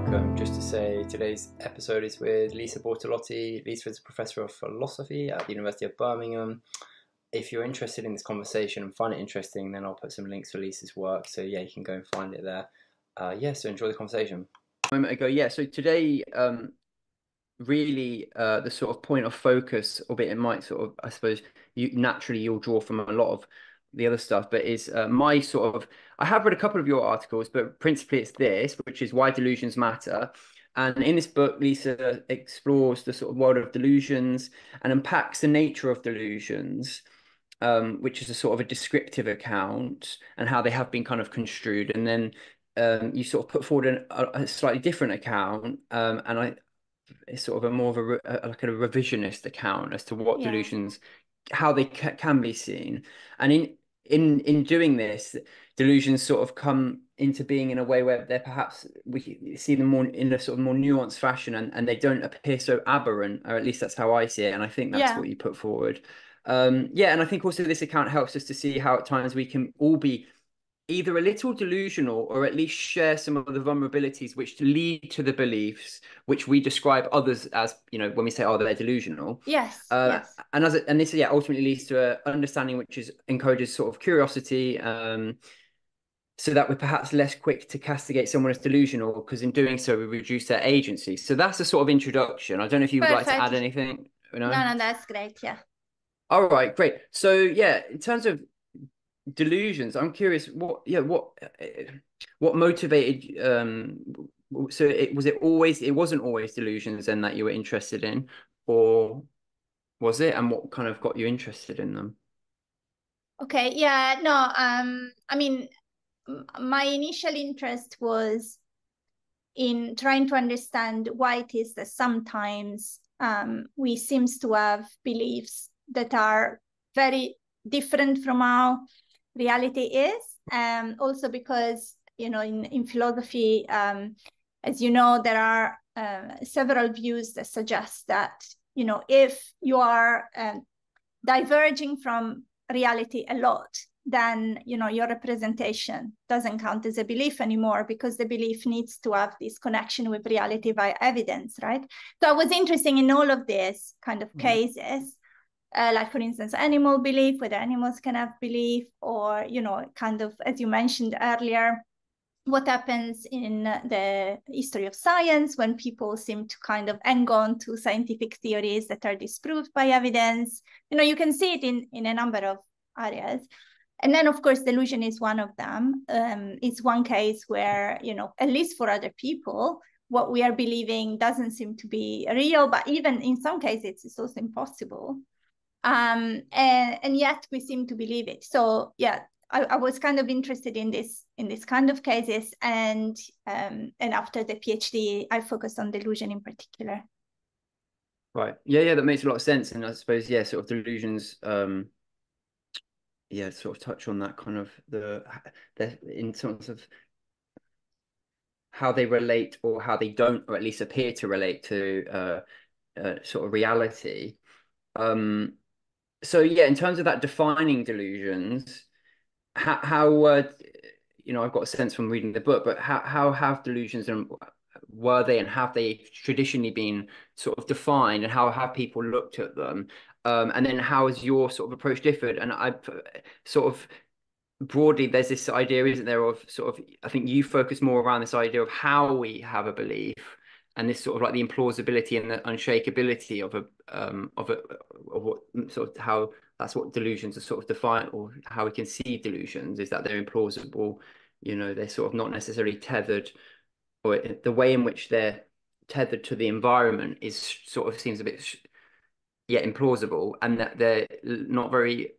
welcome. Just to say, today's episode is with Lisa Bortolotti. Lisa is a professor of philosophy at the University of Birmingham. If you're interested in this conversation and find it interesting, then I'll put some links for Lisa's work. So yeah, you can go and find it there. So enjoy the conversation. A moment ago, so today, really, the sort of point of focus, albeit it might sort of, I suppose, you'll draw from a lot of the other stuff, but is my sort of, I have read a couple of your articles, but principally it's this, which is Why Delusions Matter. And in this book, Lisa explores the sort of world of delusions and unpacks the nature of delusions, which is a sort of a descriptive account and how they have been kind of construed. And then you sort of put forward a slightly different account, and it's sort of a more of like a revisionist account as to what delusions, how they can be seen. And in doing this, delusions sort of come into being in a way where they're perhaps, we see them more in a sort of more nuanced fashion, and they don't appear so aberrant, or at least that's how I see it. And I think that's what you put forward. And I think also this account helps us to see how at times we can all be either a little delusional or at least share some of the vulnerabilities which lead to the beliefs which we describe others as, when we say, oh, they're delusional. Yes. And this ultimately leads to an understanding which encourages sort of curiosity, so that we're perhaps less quick to castigate someone as delusional, because in doing so we reduce their agency. So that's a sort of introduction. I don't know if you would like to add anything. No, that's great. Yeah. All right, great. So in terms of delusions, I'm curious what motivated, so it wasn't always delusions then that you were interested in, or was it, and what kind of got you interested in them? Okay, yeah, no, I mean, my initial interest was in trying to understand why it is that sometimes we seems to have beliefs that are very different from how reality is. Also because, in philosophy, as you know, there are several views that suggest that, if you are diverging from reality a lot, then, your representation doesn't count as a belief anymore, because the belief needs to have this connection with reality by evidence, right? So I was interested in all of these kind of cases. Like, for instance, animal belief, whether animals can have belief, or, kind of, as you mentioned earlier, what happens in the history of science when people seem to kind of hang on to scientific theories that are disproved by evidence. You can see it in a number of areas. And then, of course, delusion is one of them. It's one case where, at least for other people, what we are believing doesn't seem to be real, but even in some cases, it's also impossible. And yet we seem to believe it. So I was kind of interested in this kind of cases, and after the PhD, I focused on delusion in particular. Right. Yeah, that makes a lot of sense. And I suppose, sort of delusions, sort of touch on that kind of the in terms of how they relate, or how they don't, or at least appear to relate to sort of reality. So in terms of that defining delusions, how I've got a sense from reading the book, but how have delusions, and were they, and have they traditionally been sort of defined, and how have people looked at them? And then how has your sort of approach differed? And I sort of broadly, there's this idea, isn't there, of sort of, I think you focus more around this idea of how we have a belief, and this sort of like the implausibility and the unshakability of what sort of, how that's what delusions are sort of defined, or how we can see delusions is that they're implausible. They're sort of not necessarily tethered, or the way in which they're tethered to the environment is sort of seems a bit implausible, and that they're not very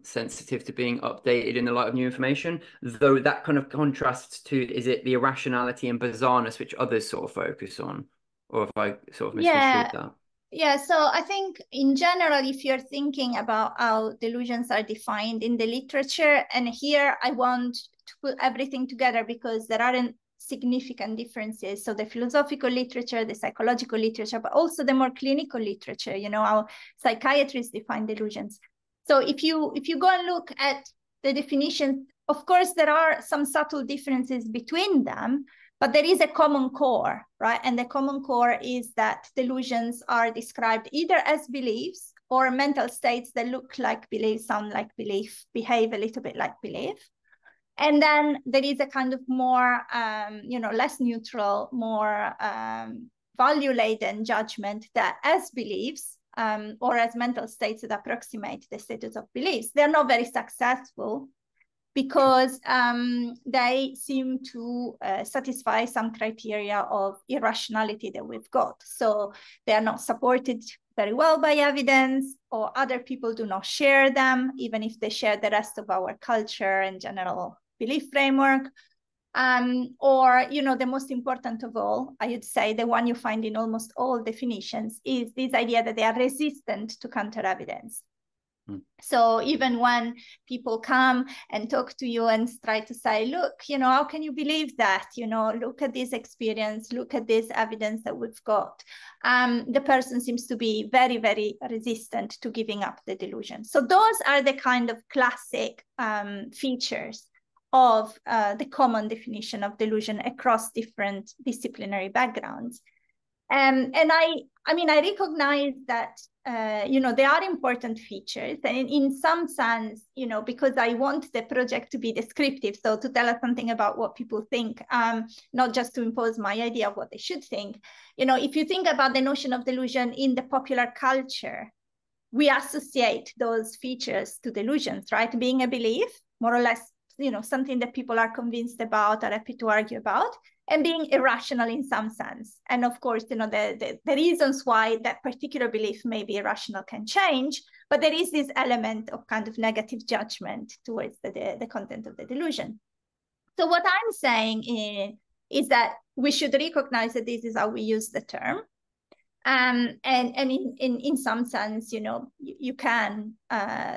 sensitive to being updated in the light of new information, though that kind of contrasts to, is it the irrationality and bizarreness which others sort of focus on, or have I sort of misconstrued that? Yeah, so I think in general, if you're thinking about how delusions are defined in the literature, and here I want to put everything together because there aren't significant differences. So the philosophical literature, the psychological literature, but also the more clinical literature, how psychiatrists define delusions. So if you go and look at the definition, of course, there are some subtle differences between them, But there is a common core, right? And the common core is that delusions are described either as beliefs or mental states that look like belief, sound like belief, behave a little bit like belief. And then there is a kind of more, less neutral, more value-laden judgment that as beliefs or as mental states that approximate the status of beliefs, they're not very successful because they seem to satisfy some criteria of irrationality that we've got. So they are not supported very well by evidence, or other people do not share them, even if they share the rest of our culture and general belief framework. Or, the most important of all, I would say the one you find in almost all definitions, is this idea that they are resistant to counter evidence. So even when people come and talk to you and try to say, look, how can you believe that? Look at this experience, look at this evidence that we've got. The person seems to be very, very resistant to giving up the delusion. So those are the kind of classic features of the common definition of delusion across different disciplinary backgrounds. And I recognize that, they are important features. And in some sense, because I want the project to be descriptive, so to tell us something about what people think, not just to impose my idea of what they should think. If you think about the notion of delusion in the popular culture, we associate those features to delusions, right? Being a belief, more or less, something that people are convinced about, are happy to argue about, and being irrational in some sense. And of course, the reasons why that particular belief may be irrational can change, but there is this element of kind of negative judgment towards the content of the delusion. So what I'm saying is that we should recognize that this is how we use the term. And in some sense, you can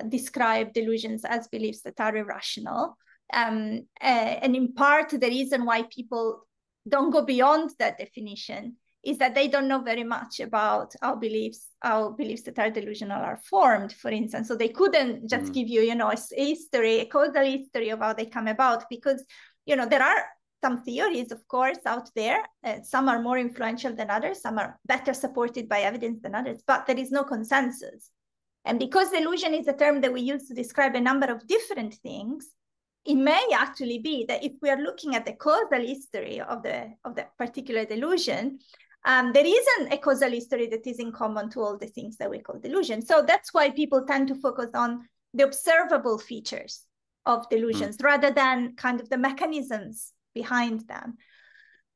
describe delusions as beliefs that are irrational. And in part, the reason why people don't go beyond that definition is that they don't know very much about how beliefs that are delusional are formed, for instance. So they couldn't just give you, a causal history of how they come about, because, there are some theories, of course, out there. Some are more influential than others. Some are better supported by evidence than others, but there is no consensus. And because delusion is a term that we use to describe a number of different things, it may actually be that if we are looking at the causal history of the particular delusion, there isn't a causal history that is in common to all the things that we call delusion. So that's why people tend to focus on the observable features of delusions rather than kind of the mechanisms behind them.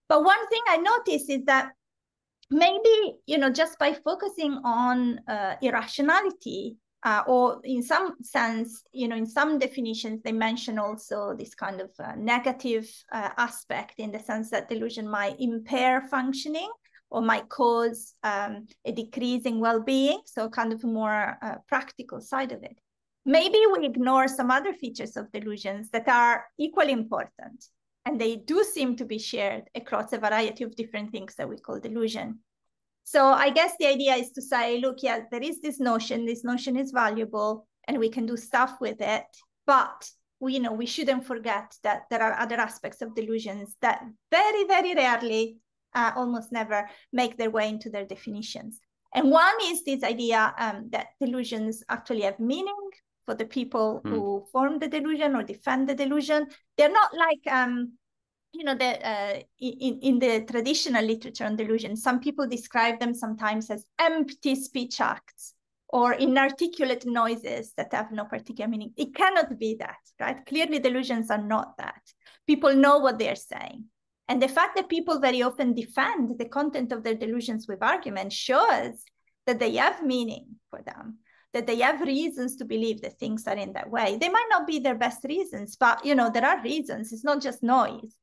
But one thing I noticed is that maybe, just by focusing on irrationality, or in some sense, in some definitions, they mention also this kind of negative aspect, in the sense that delusion might impair functioning or might cause a decrease in well-being. So kind of a more practical side of it. Maybe we ignore some other features of delusions that are equally important, and they do seem to be shared across a variety of different things that we call delusion. So I guess the idea is to say, look, yeah, there is this notion is valuable, and we can do stuff with it, but we shouldn't forget that there are other aspects of delusions that very, very rarely, almost never, make their way into their definitions. And one is this idea that delusions actually have meaning for the people who form the delusion or defend the delusion. They're not like, in the traditional literature on delusion, some people describe them sometimes as empty speech acts or inarticulate noises that have no particular meaning. It cannot be that, right? Clearly, delusions are not that. People know what they're saying. And the fact that people very often defend the content of their delusions with argument shows that they have meaning for them, that they have reasons to believe that things are in that way. They might not be their best reasons, but there are reasons. It's not just noise.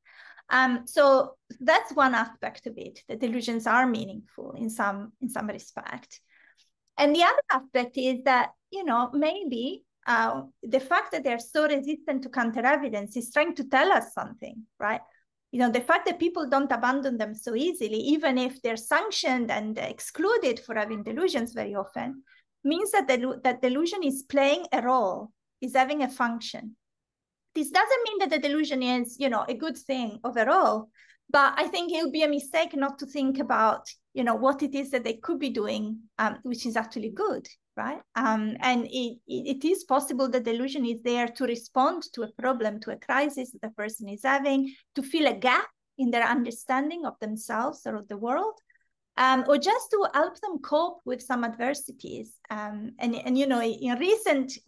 So that's one aspect of it. The delusions are meaningful in some respect. And the other aspect is that, maybe the fact that they're so resistant to counter evidence is trying to tell us something, right? The fact that people don't abandon them so easily, even if they're sanctioned and excluded for having delusions very often, means that that delusion is playing a role, is having a function. This doesn't mean that the delusion is, a good thing overall, But I think it would be a mistake not to think about, you know, what it is that they could be doing, which is actually good, right? And it is possible that delusion is there to respond to a problem, to a crisis that the person is having, to fill a gap in their understanding of themselves or of the world, or just to help them cope with some adversities. And you know, in recent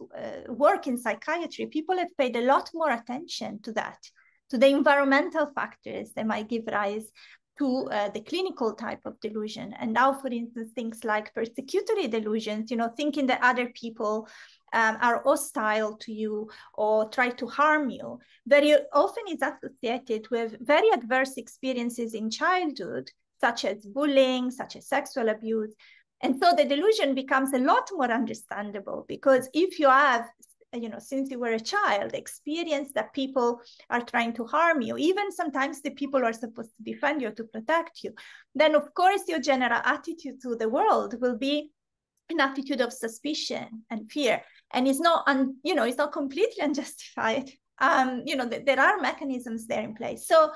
work in psychiatry, people have paid a lot more attention to that, to the environmental factors that might give rise to the clinical type of delusion. And now, for instance, things like persecutory delusions, you know, thinking that other people are hostile to you or try to harm you, very often is associated with very adverse experiences in childhood, such as bullying, such as sexual abuse. And so the delusion becomes a lot more understandable, because if you have, you know, since you were a child, experience that people are trying to harm you, even sometimes the people who are supposed to defend you, to protect you, then of course your general attitude to the world will be an attitude of suspicion and fear. And it's not, you know, it's not completely unjustified. You know, there are mechanisms there in place. So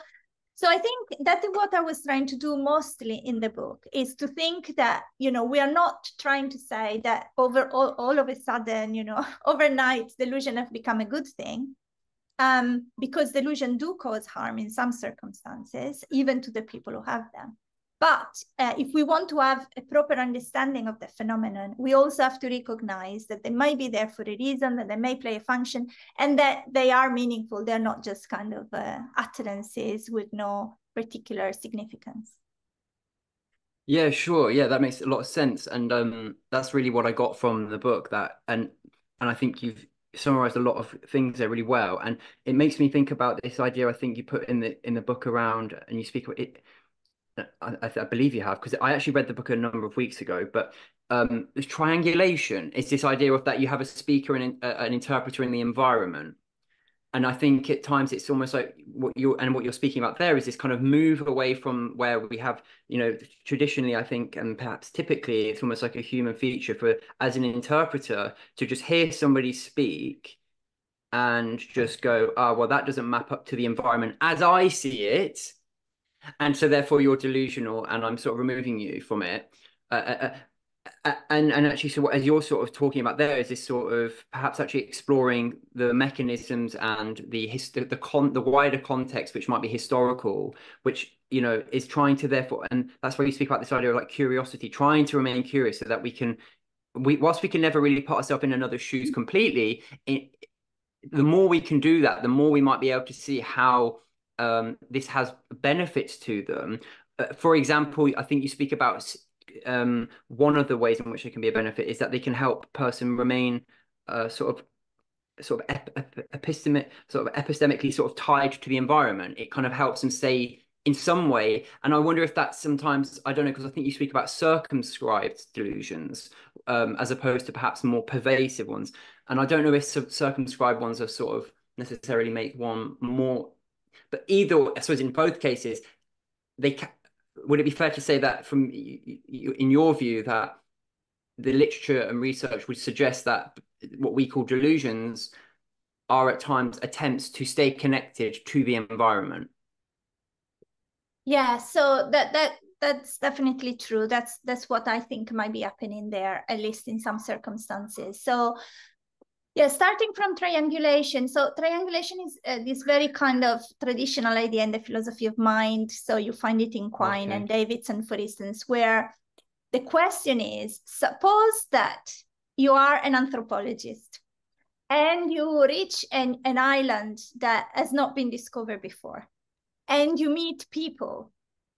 I think that is what I was trying to do mostly in the book, is to think that, you know, we are not trying to say that all of a sudden, you know, overnight delusion have become a good thing, because delusion do cause harm in some circumstances, even to the people who have them. But if we want to have a proper understanding of the phenomenon, we also have to recognize that they might be there for a reason, that they may play a function, and that they are meaningful. They're not just kind of utterances with no particular significance. Yeah, sure. Yeah, that makes a lot of sense. And that's really what I got from the book. And I think you've summarized a lot of things there really well. And it makes me think about this idea I think you put in the book around, and you speak about it. I believe you have, because I actually read the book a number of weeks ago, but triangulation is this idea of that you have a speaker and an interpreter in the environment. And I think at times it's almost like what you're speaking about there is this kind of move away from where we have, you know, traditionally, I think, and perhaps typically, it's almost like a human feature for, as an interpreter, to just hear somebody speak and just go, oh, well, that doesn't map up to the environment as I see it. And so therefore you're delusional, and I'm sort of removing you from it. And actually, so as you're sort of talking about there is this sort of perhaps actually exploring the mechanisms and the wider context, which might be historical, which, you know, is trying to therefore, and that's why you speak about this idea of like curiosity, trying to remain curious so that whilst we can never really put ourselves in another's shoes completely, the more we can do that, the more we might be able to see how this has benefits to them. For example, I think you speak about one of the ways in which it can be a benefit is that they can help a person remain sort of epistemically sort of tied to the environment. It kind of helps them stay in some way. And I wonder if that's sometimes, I don't know, because I think you speak about circumscribed delusions as opposed to perhaps more pervasive ones. And I don't know if circumscribed ones are sort of necessarily make one more, but either, I suppose in both cases, would it be fair to say that from in your view that the literature and research would suggest that what we call delusions are at times attempts to stay connected to the environment? Yeah, so that's definitely true. That's what I think might be happening there, at least in some circumstances. So yeah, starting from triangulation. So triangulation is this very kind of traditional idea in the philosophy of mind. So you find it in Quine and Davidson, for instance, where the question is, suppose that you are an anthropologist and you reach an island that has not been discovered before, and you meet people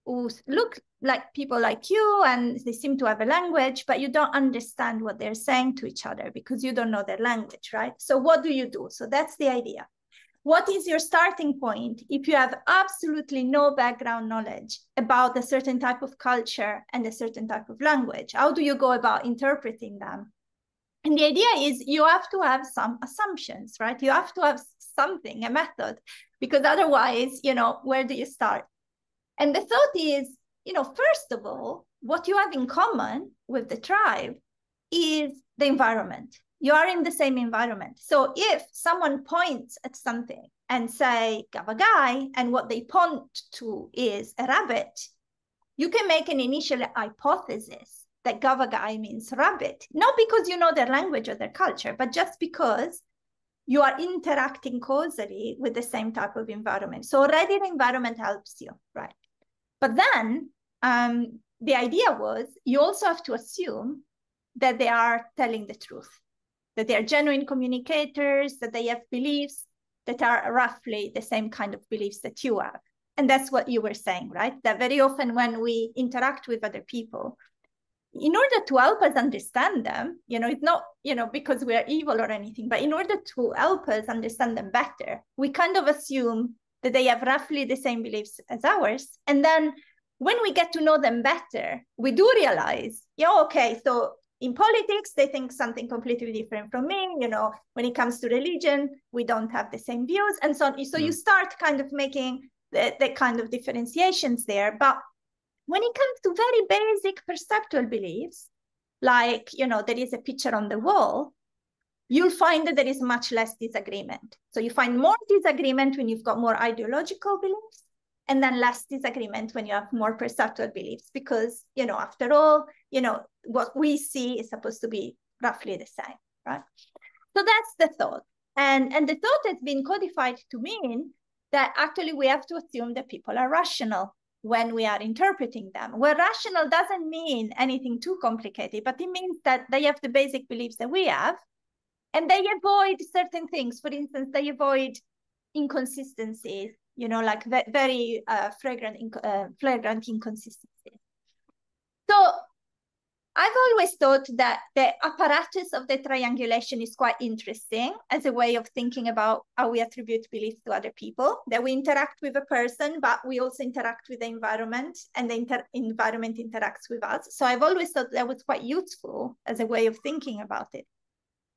who look like people like you, and they seem to have a language, but you don't understand what they're saying to each other because you don't know their language, right? So what do you do? So that's the idea. What is your starting point if you have absolutely no background knowledge about a certain type of culture and a certain type of language? How do you go about interpreting them? And the idea is you have to have some assumptions, right? You have to have something, a method, because otherwise, you know, where do you start? And the thought is, you know, first of all, what you have in common with the tribe is the environment. You are in the same environment. So if someone points at something and say gavagai, and what they point to is a rabbit, you can make an initial hypothesis that gavagai means rabbit, not because you know their language or their culture, but just because you are interacting causally with the same type of environment. So already the environment helps you, right? But then the idea was you also have to assume that they are telling the truth, that they are genuine communicators, that they have beliefs that are roughly the same kind of beliefs that you have. And that's what you were saying, right? That very often when we interact with other people, in order to help us understand them, it's not, because we are evil or anything, but in order to help us understand them better, we kind of assume that they have roughly the same beliefs as ours. And then when we get to know them better, we do realize, okay, so in politics, they think something completely different from me. When it comes to religion, we don't have the same views and so on. So you start kind of making the kind of differentiations there. But when it comes to very basic perceptual beliefs, like, there is a picture on the wall, you'll find that there is much less disagreement. So you find more disagreement when you've got more ideological beliefs, and then less disagreement when you have more perceptual beliefs, because, after all, what we see is supposed to be roughly the same, right? So that's the thought. And the thought has been codified to mean that actually we have to assume that people are rational when we are interpreting them. Well, rational doesn't mean anything too complicated, but it means that they have the basic beliefs that we have, and they avoid certain things. For instance, they avoid inconsistencies, like very flagrant inconsistencies. So I've always thought that the apparatus of the triangulation is quite interesting as a way of thinking about how we attribute beliefs to other people, that we interact with a person, but we also interact with the environment, and the environment interacts with us. So I've always thought that was quite useful as a way of thinking about it.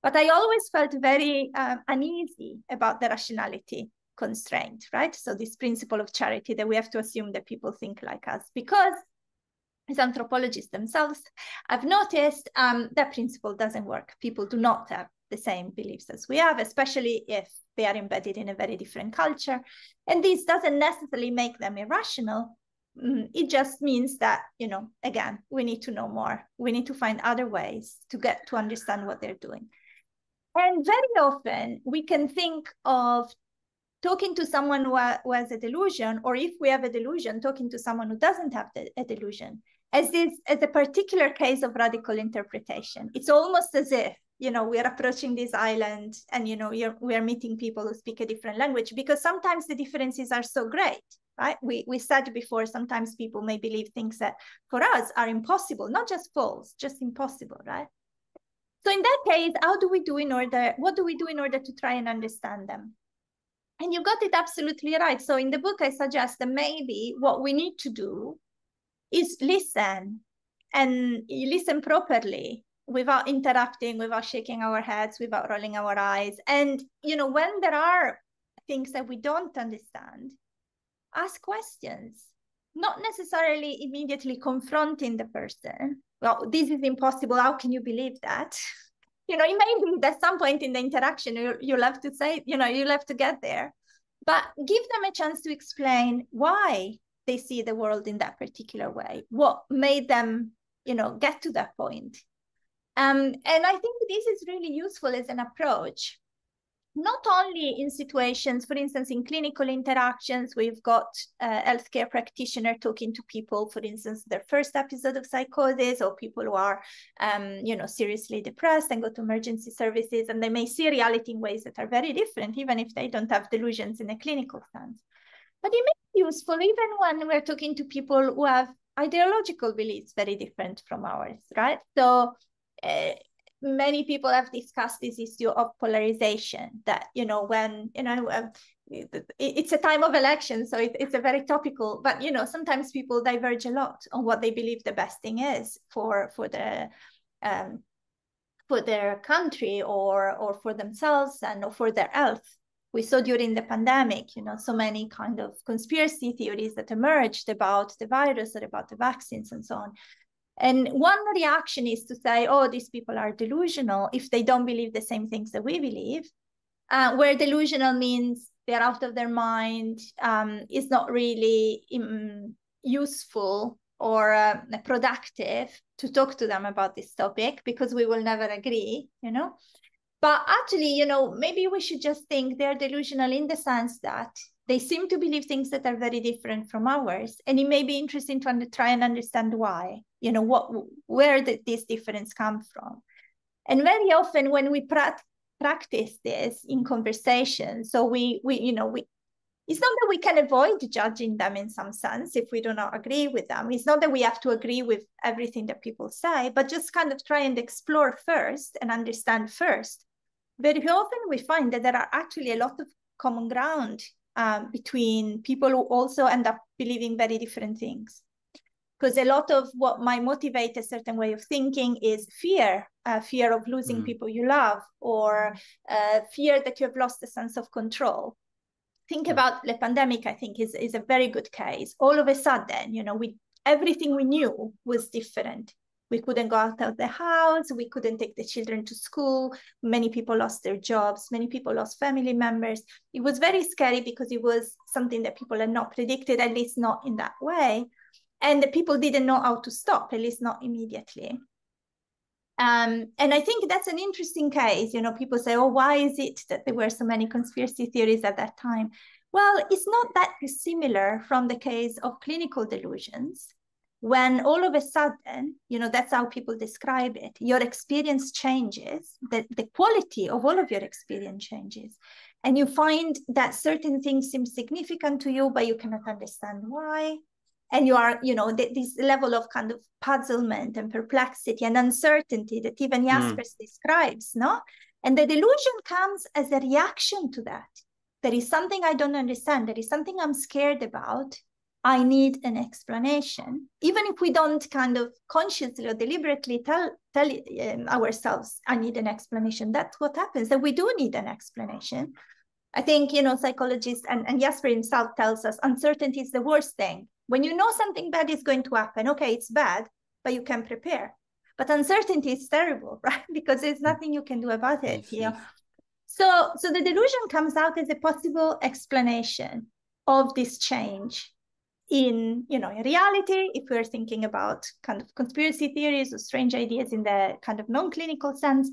But I always felt very uneasy about the rationality constraint, right? So this principle of charity, that we have to assume that people think like us, because as anthropologists themselves, I've noticed that principle doesn't work. People do not have the same beliefs as we have, especially if they are embedded in a very different culture. And this doesn't necessarily make them irrational. It just means that, again, we need to know more. We need to find other ways to get to understand what they're doing. And very often we can think of talking to someone who has a delusion, or if we have a delusion, talking to someone who doesn't have a delusion, as a particular case of radical interpretation. It's almost as if, we are approaching this island and, we are meeting people who speak a different language, because sometimes the differences are so great, right? We said before, sometimes people may believe things that for us are impossible, not just false, just impossible, right? So in that case, what do we do in order to try and understand them? And you got it absolutely right. So in the book, I suggest that maybe what we need to do is listen, and listen properly, without interrupting, without shaking our heads, without rolling our eyes. And, when there are things that we don't understand, ask questions, not necessarily immediately confronting the person. Well, this is impossible. How can you believe that? It may be at some point in the interaction, you'll have to say, you'll have to get there, but give them a chance to explain why they see the world in that particular way, what made them, get to that point. And I think this is really useful as an approach, not only in situations, for instance, in clinical interactions, we've got a healthcare practitioner talking to people, for instance, their first episode of psychosis, or people who are, seriously depressed and go to emergency services, and they may see reality in ways that are very different, even if they don't have delusions in a clinical sense. But it may be useful even when we're talking to people who have ideological beliefs very different from ours, right? So many people have discussed this issue of polarization, that, when, it's a time of election, so it's a very topical, but, sometimes people diverge a lot on what they believe the best thing is for their country or for themselves and for their health. We saw during the pandemic, so many kind of conspiracy theories that emerged about the virus or about the vaccines and so on. And one reaction is to say, oh, these people are delusional if they don't believe the same things that we believe. where delusional means they're out of their mind, is not really useful or productive to talk to them about this topic because we will never agree, you know. But actually, you know, maybe we should just think they're delusional in the sense that they seem to believe things that are very different from ours. And it may be interesting to try and understand why, you know, where this difference comes from. And very often when we practice this in conversation, so it's not that we can avoid judging them in some sense if we do not agree with them. It's not that we have to agree with everything that people say, but just kind of try and explore first and understand first. Very often we find that there are actually a lot of common ground between people who also end up believing very different things. Because a lot of what might motivate a certain way of thinking is fear, fear of losing people you love, or fear that you have lost a sense of control. Think about the pandemic, I think, is a very good case. All of a sudden, you know, everything we knew was different. We couldn't go out of the house. We couldn't take the children to school. Many people lost their jobs. Many people lost family members. It was very scary because it was something that people had not predicted, at least not in that way. And the people didn't know how to stop, at least not immediately. And I think that's an interesting case. You know, people say, oh, why is it that there were so many conspiracy theories at that time? Well, it's not that dissimilar from the case of clinical delusions, when all of a sudden, you know, that's how people describe it, your experience changes, the quality of all of your experience changes. And you find that certain things seem significant to you, but you cannot understand why. And you are, you know, this level of kind of puzzlement and perplexity and uncertainty that even Jaspers describes, no? And the delusion comes as a reaction to that. There is something I don't understand. There is something I'm scared about. I need an explanation. Even if we don't kind of consciously or deliberately tell ourselves, I need an explanation. That's what happens, that we do need an explanation. I think, you know, psychologists and Jasper himself tells us uncertainty is the worst thing. When you know something bad is going to happen, okay, it's bad, but you can prepare. But uncertainty is terrible, right? Because there's nothing you can do about it. Yes. So the delusion comes out as a possible explanation of this change in, you know, in reality, if we're thinking about kind of conspiracy theories or strange ideas in the kind of non-clinical sense.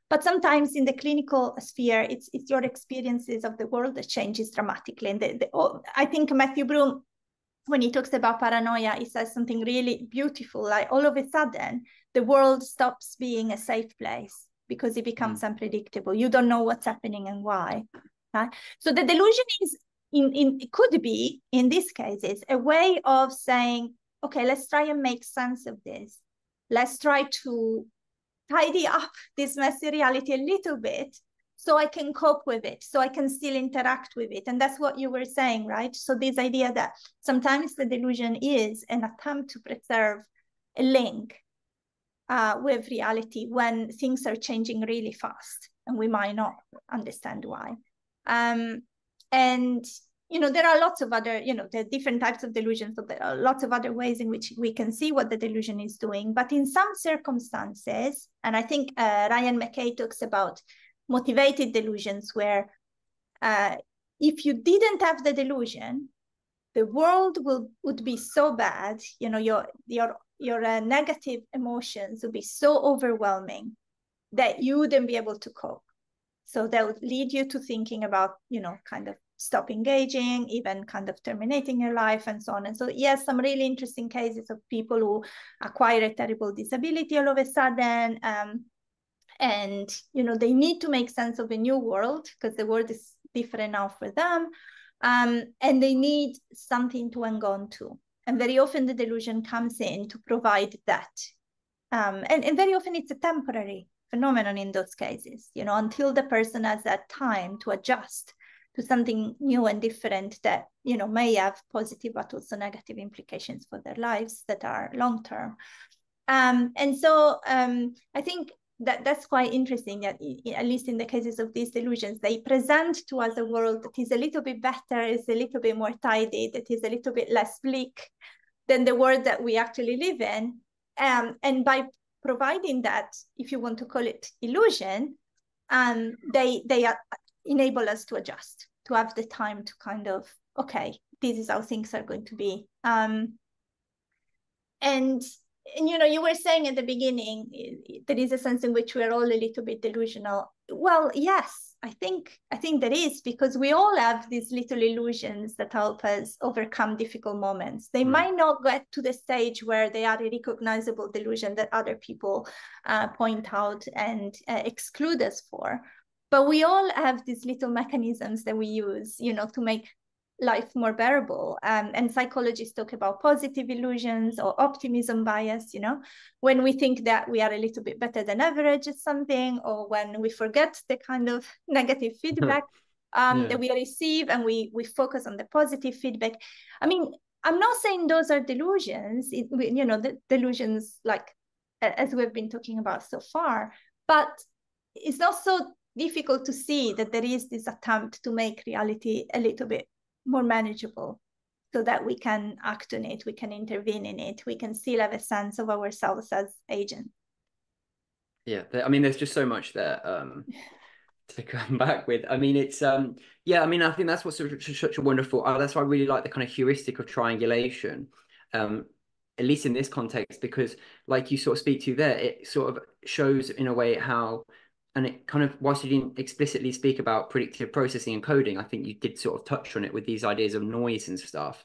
But sometimes in the clinical sphere, it's your experiences of the world that changes dramatically. And I think Matthew Broom, when he talks about paranoia, he says something really beautiful, like all of a sudden, the world stops being a safe place because it becomes unpredictable. You don't know what's happening and why. Right? So the delusion is, it could be, in these cases, a way of saying, okay, let's try and make sense of this. Let's try to tidy up this messy reality a little bit so I can cope with it, so I can still interact with it. And that's what you were saying, right? So this idea that sometimes the delusion is an attempt to preserve a link with reality when things are changing really fast and we might not understand why. And, you know, there are lots of other, you know, there are different types of delusions, so there are lots of other ways in which we can see what the delusion is doing. But in some circumstances, and I think Ryan McKay talks about motivated delusions, where if you didn't have the delusion, the world would be so bad, you know, your negative emotions would be so overwhelming that you wouldn't be able to cope. So that would lead you to thinking about, you know, kind of stop engaging, even kind of terminating your life and so on. And so, yes, some really interesting cases of people who acquire a terrible disability all of a sudden. And, you know, they need to make sense of a new world because the world is different now for them. And they need something to hang on to. And very often the delusion comes in to provide that. And very often it's a temporary phenomenon in those cases, you know, until the person has that time to adjust to something new and different that, you know, may have positive but also negative implications for their lives that are long-term. And so I think that's quite interesting that, at least in the cases of these delusions, they present to us a world that is a little bit better, is a little bit more tidy, that is a little bit less bleak than the world that we actually live in. And by providing that, if you want to call it illusion, they enable us to adjust, to have the time to kind of, okay, this is how things are going to be. And you know, you were saying at the beginning, there is a sense in which we're all a little bit delusional. Well, yes, I think there is, because we all have these little illusions that help us overcome difficult moments. They might not get to the stage where they are a recognizable delusion that other people point out and exclude us for. But we all have these little mechanisms that we use, you know, to make life more bearable. And psychologists talk about positive illusions or optimism bias, you know, when we think that we are a little bit better than average at something, or when we forget the kind of negative feedback that we receive, and we focus on the positive feedback. I mean, I'm not saying those are delusions, you know, the delusions like as we've been talking about so far, but it's not so difficult to see that there is this attempt to make reality a little bit more manageable, so that we can act on it, we can intervene in it, we can still have a sense of ourselves as agents. Yeah, I mean, there's just so much there to come back with. I mean, it's yeah, I mean, I think that's what's such a wonderful, that's why I really like the kind of heuristic of triangulation, at least in this context, because like you sort of speak to there, it sort of shows in a way how, and it kind of, whilst you didn't explicitly speak about predictive processing and coding, I think you did sort of touch on it with these ideas of noise and stuff.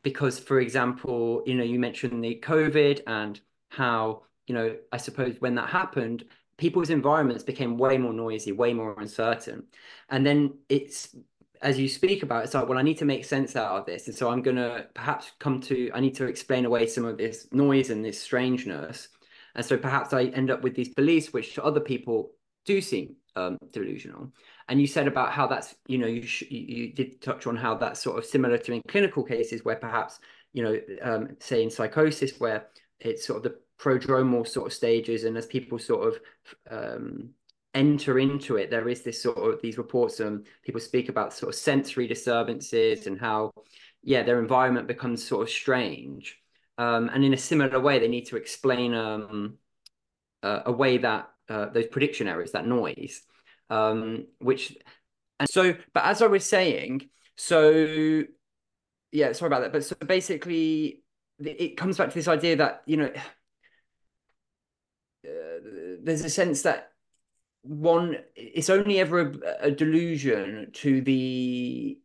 Because, for example, you know, you mentioned the COVID and how, you know, I suppose when that happened, people's environments became way more noisy, way more uncertain. And then it's, as you speak about, it's like, well, I need to make sense out of this. And so I'm going to perhaps I need to explain away some of this noise and this strangeness. And so perhaps I end up with these beliefs, which to other people do seem delusional. And you said about how that's, you know, you did touch on how that's sort of similar to in clinical cases where perhaps, you know, say in psychosis, where it's sort of the prodromal sort of stages. And as people sort of enter into it, there is this sort of, these reports, people speak about sort of sensory disturbances and how, yeah, their environment becomes sort of strange. And in a similar way, they need to explain away that those prediction errors, that noise, which, and so, but as I was saying, so yeah, sorry about that. But so basically, it comes back to this idea that, you know, there's a sense that it's only ever a delusion to the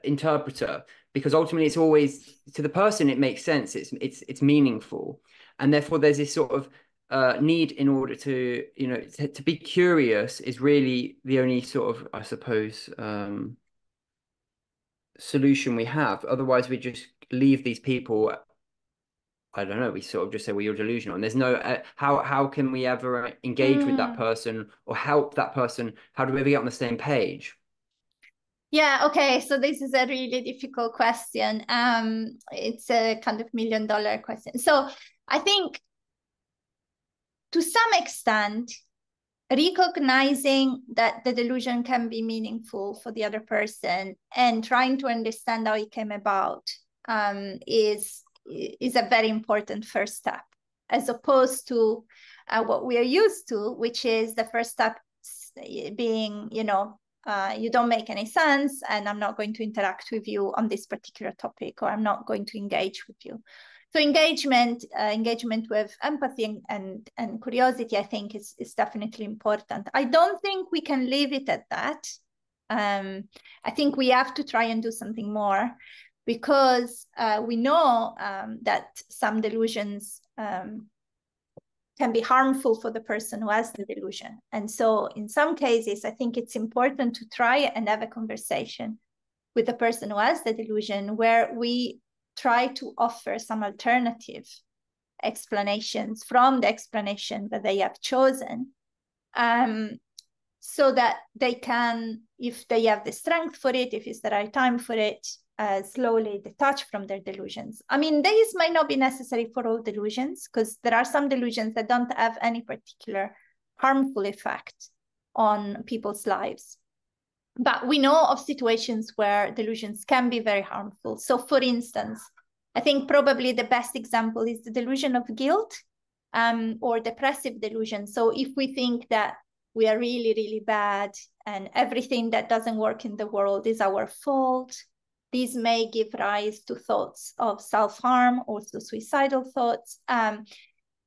interpreter, because ultimately it's always, to the person it makes sense, it's meaningful, and therefore there's this sort of need in order to, you know, to be curious is really the only sort of, I suppose, solution we have. Otherwise we just leave these people, I don't know, we sort of just say, well, you're delusional, and there's no how can we ever engage with that person or help that person? How do we ever get on the same page? Yeah, okay, so this is a really difficult question. It's a kind of $1 million question. So I think to some extent, recognizing that the delusion can be meaningful for the other person and trying to understand how it came about is a very important first step, as opposed to what we are used to, which is the first step being, you know, you don't make any sense, and I'm not going to interact with you on this particular topic, or I'm not going to engage with you. So engagement with empathy and curiosity, I think, is definitely important. I don't think we can leave it at that. I think we have to try and do something more, because we know that some delusions can be harmful for the person who has the delusion. And so in some cases, I think it's important to try and have a conversation with the person who has the delusion, where we try to offer some alternative explanations from the explanation that they have chosen, so that they can, if they have the strength for it, if it's the right time for it, slowly detach from their delusions. I mean, these might not be necessary for all delusions, because there are some delusions that don't have any particular harmful effect on people's lives. But we know of situations where delusions can be very harmful. So for instance, I think probably the best example is the delusion of guilt, or depressive delusion. So if we think that we are really, really bad, and everything that doesn't work in the world is our fault. These may give rise to thoughts of self-harm, also suicidal thoughts.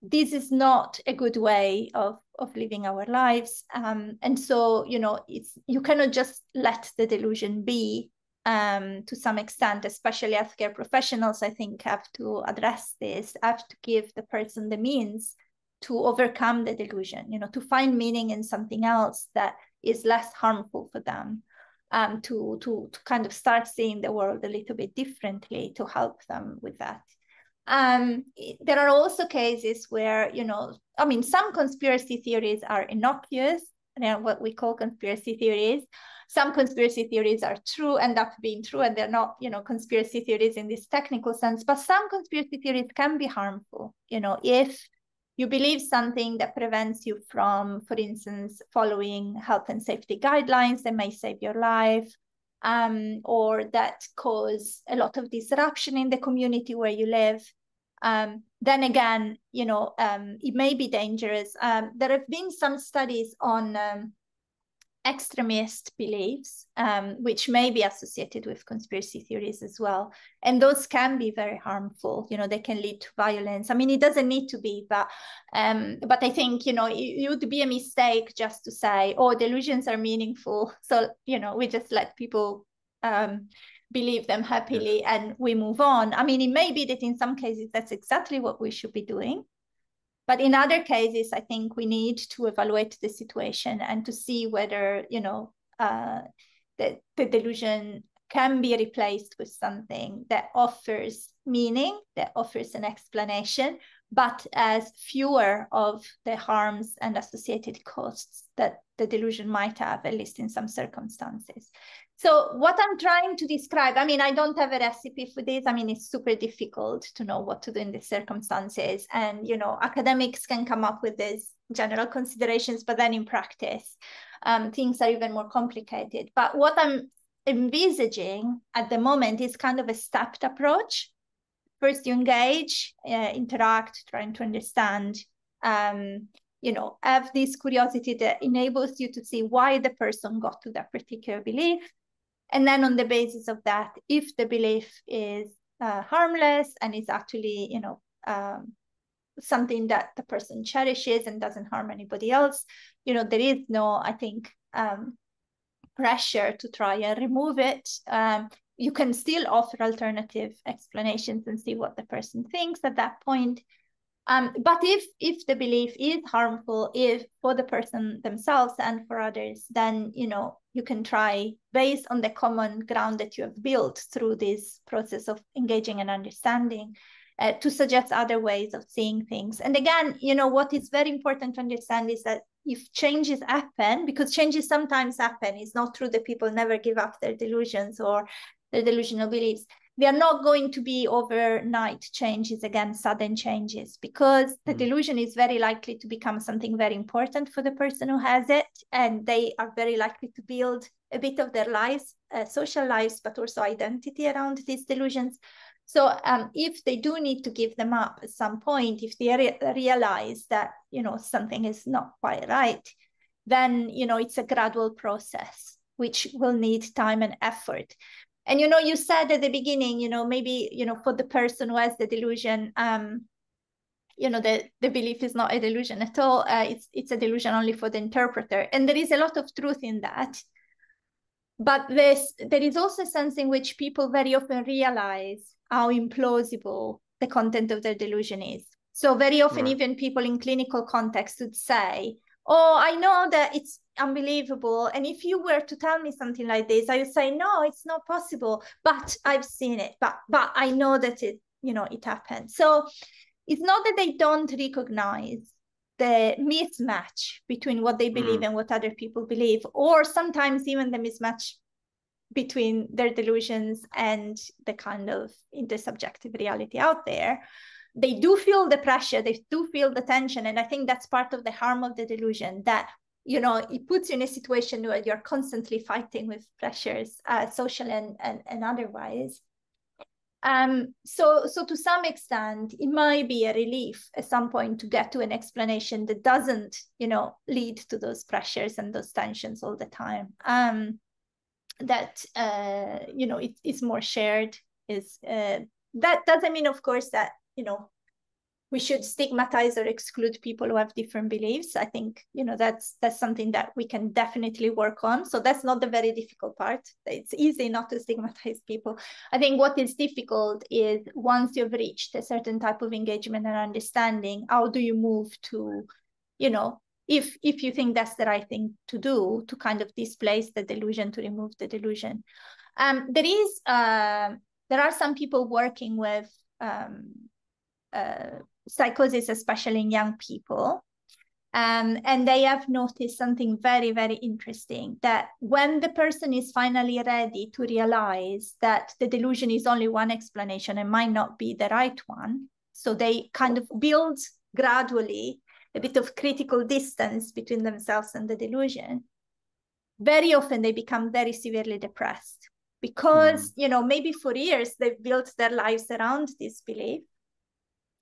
This is not a good way of living our lives. And so, you cannot just let the delusion be. To some extent, especially healthcare professionals, I think, have to address this, have to give the person the means to overcome the delusion, to find meaning in something else that is less harmful for them, to kind of start seeing the world a little bit differently, to help them with that. There are also cases where, some conspiracy theories are innocuous, what we call conspiracy theories. Some conspiracy theories are true, end up being true, and they're not, conspiracy theories in this technical sense. But some conspiracy theories can be harmful, if you believe something that prevents you from, for instance, following health and safety guidelines that may save your life, or that cause a lot of disruption in the community where you live. Then again, it may be dangerous. There have been some studies on extremist beliefs, which may be associated with conspiracy theories as well. And those can be very harmful. They can lead to violence. I mean, it doesn't need to be, but I think, it would be a mistake just to say, oh, delusions are meaningful, so, we just let people believe them happily and we move on. I mean, it may be that in some cases that's exactly what we should be doing. But in other cases, I think we need to evaluate the situation and to see whether, the delusion can be replaced with something that offers meaning, that offers an explanation, but as fewer of the harms and associated costs that the delusion might have, at least in some circumstances. So what I'm trying to describe, I mean, I don't have a recipe for this. I mean, it's super difficult to know what to do in these circumstances. And, academics can come up with these general considerations, but then in practice, things are even more complicated. But what I'm envisaging at the moment is kind of a stepped approach. First, you engage, interact, trying to understand, have this curiosity that enables you to see why the person got to that particular belief. And then on the basis of that, if the belief is harmless and is actually, something that the person cherishes and doesn't harm anybody else, there is no, I think, pressure to try and remove it. You can still offer alternative explanations and see what the person thinks at that point. But if the belief is harmful, if for the person themselves and for others, then you can try, based on the common ground that you have built through this process of engaging and understanding, to suggest other ways of seeing things. And again, what is very important to understand is that if changes happen, because changes sometimes happen, it's not true that people never give up their delusions or their delusional beliefs. They are not going to be overnight changes, again, sudden changes, because the delusion is very likely to become something very important for the person who has it. And they are very likely to build a bit of their lives, social lives, but also identity around these delusions. So if they do need to give them up at some point, if they realize that, something is not quite right, then, it's a gradual process, which will need time and effort. And, you said at the beginning, maybe, for the person who has the delusion, the belief is not a delusion at all. It's a delusion only for the interpreter. And there is a lot of truth in that. But there is also a sense in which people very often realize how implausible the content of their delusion is. So very often, even people in clinical context would say, oh, I know that it's unbelievable. And if you were to tell me something like this, I would say, no, it's not possible, but I've seen it, but I know that it happened. So it's not that they don't recognize the mismatch between what they believe and what other people believe, or sometimes even the mismatch between their delusions and the kind of intersubjective reality out there. They do feel the pressure, they do feel the tension. And I think that's part of the harm of the delusion, that, it puts you in a situation where you're constantly fighting with pressures, social and otherwise. So to some extent, it might be a relief at some point to get to an explanation that doesn't, lead to those pressures and those tensions all the time. That it's more shared. That doesn't mean, of course, that we should stigmatize or exclude people who have different beliefs. I think that's something that we can definitely work on. So that's not the very difficult part. It's easy not to stigmatize people. I think what is difficult is once you've reached a certain type of engagement and understanding, how do you move to, if you think that's the right thing to do, to kind of displace the delusion, to remove the delusion. There are some people working with psychosis, especially in young people. And they have noticed something very, very interesting, that when the person is finally ready to realize that the delusion is only one explanation and might not be the right one, so they kind of build gradually a bit of critical distance between themselves and the delusion, very often they become very severely depressed because, maybe for years they've built their lives around this belief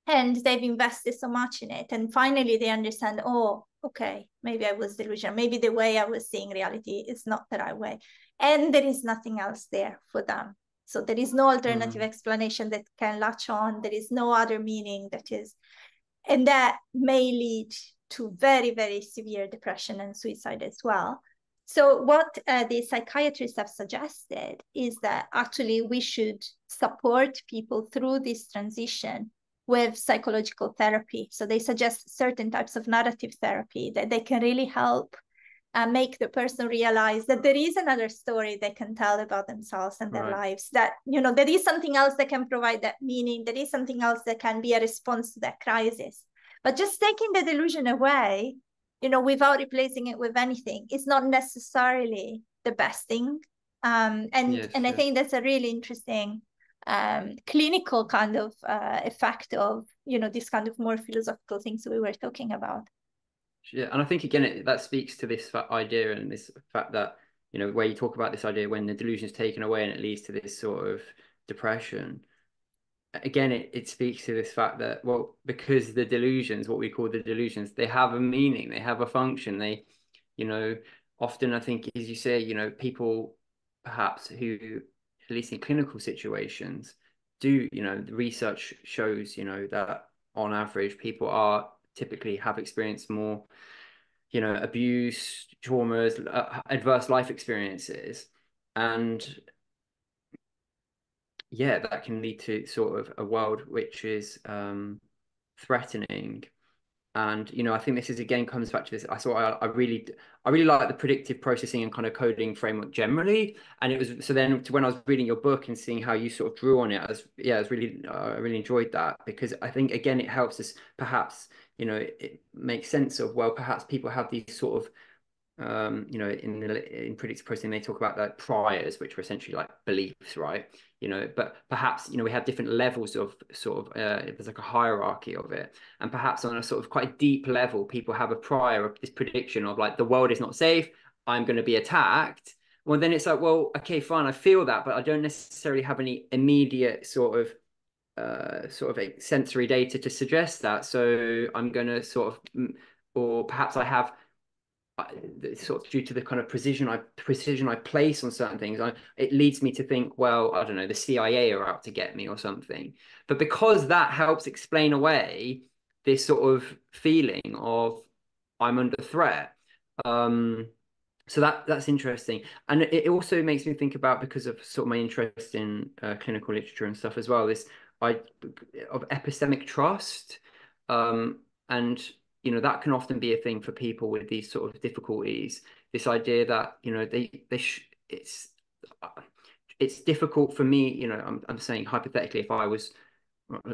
and they've invested so much in it. And finally they understand, oh, okay, maybe I was delusional. Maybe the way I was seeing reality is not the right way. And there is nothing else there for them. So there is no alternative explanation that can latch on. There is no other meaning that is, and that may lead to very, very severe depression and suicide as well. So what the psychiatrists have suggested is that actually we should support people through this transition with psychological therapy. So they suggest certain types of narrative therapy that they can really help make the person realize that there is another story they can tell about themselves and their lives, that, there is something else that can provide that meaning. There is something else that can be a response to that crisis. But just taking the delusion away, without replacing it with anything, is not necessarily the best thing. And I think that's a really interesting clinical kind of effect of, this kind of more philosophical things we were talking about. Yeah, and I think again that speaks to this idea and this fact that where you talk about this idea when the delusion is taken away and it leads to this sort of depression. Again, it speaks to this fact that, well, because the delusions, what we call the delusions, they have a meaning, they have a function. They, often I think, as you say, people perhaps who, at least in clinical situations, do, the research shows, that on average people are typically have experienced more, abuse, traumas, adverse life experiences. And yeah, that can lead to sort of a world which is threatening. And I think this is again comes back to this. I really like the predictive processing and kind of coding framework generally. And it was so then when I was reading your book and seeing how you sort of drew on it, I really enjoyed that, because I think again it helps us perhaps it makes sense of, well, perhaps people have these sort of in predictive processing they talk about like priors, which are essentially like beliefs, right? But perhaps we have different levels of sort of there's like a hierarchy of it, and perhaps on a sort of quite deep level people have a prior of this prediction of like the world is not safe, I'm going to be attacked. Well, then it's like, well, okay, fine, I feel that, but I don't necessarily have any immediate sort of sensory data to suggest that, so I'm going to sort of, or perhaps I have sort of due to the kind of precision I place on certain things, it leads me to think, well, I don't know, the CIA are out to get me or something. But because that helps explain away this sort of feeling of I'm under threat, so that's interesting. And it also makes me think about, because of sort of my interest in clinical literature and stuff as well, this of epistemic trust, and that can often be a thing for people with these sort of difficulties. This idea that it's difficult for me. I'm saying hypothetically,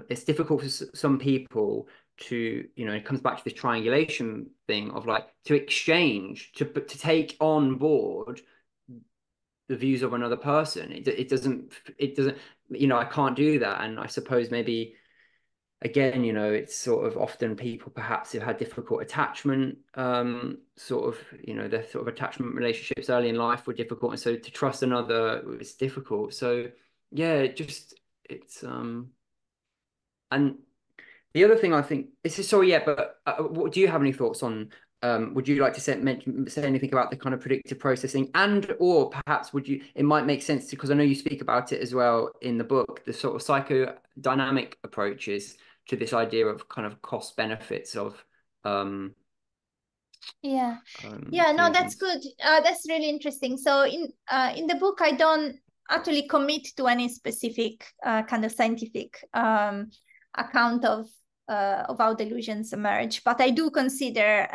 it's difficult for some people to it comes back to this triangulation thing of like to exchange, to take on board the views of another person. It doesn't I can't do that. And I suppose maybe again, it's sort of often people perhaps who've had difficult attachment, sort of, their sort of attachment relationships early in life were difficult. And so to trust another is difficult. So yeah, it's and the other thing I think is sorry, yeah, but do you have any thoughts on? Would you like to say anything about the kind of predictive processing, and or perhaps would you? It might make sense to, because I know you speak about it as well in the book, the sort of psychodynamic approaches to this idea of kind of cost benefits of yeah no, that's delusions. good. That's really interesting. So in the book I don't actually commit to any specific kind of scientific account of how delusions emerge, but I do consider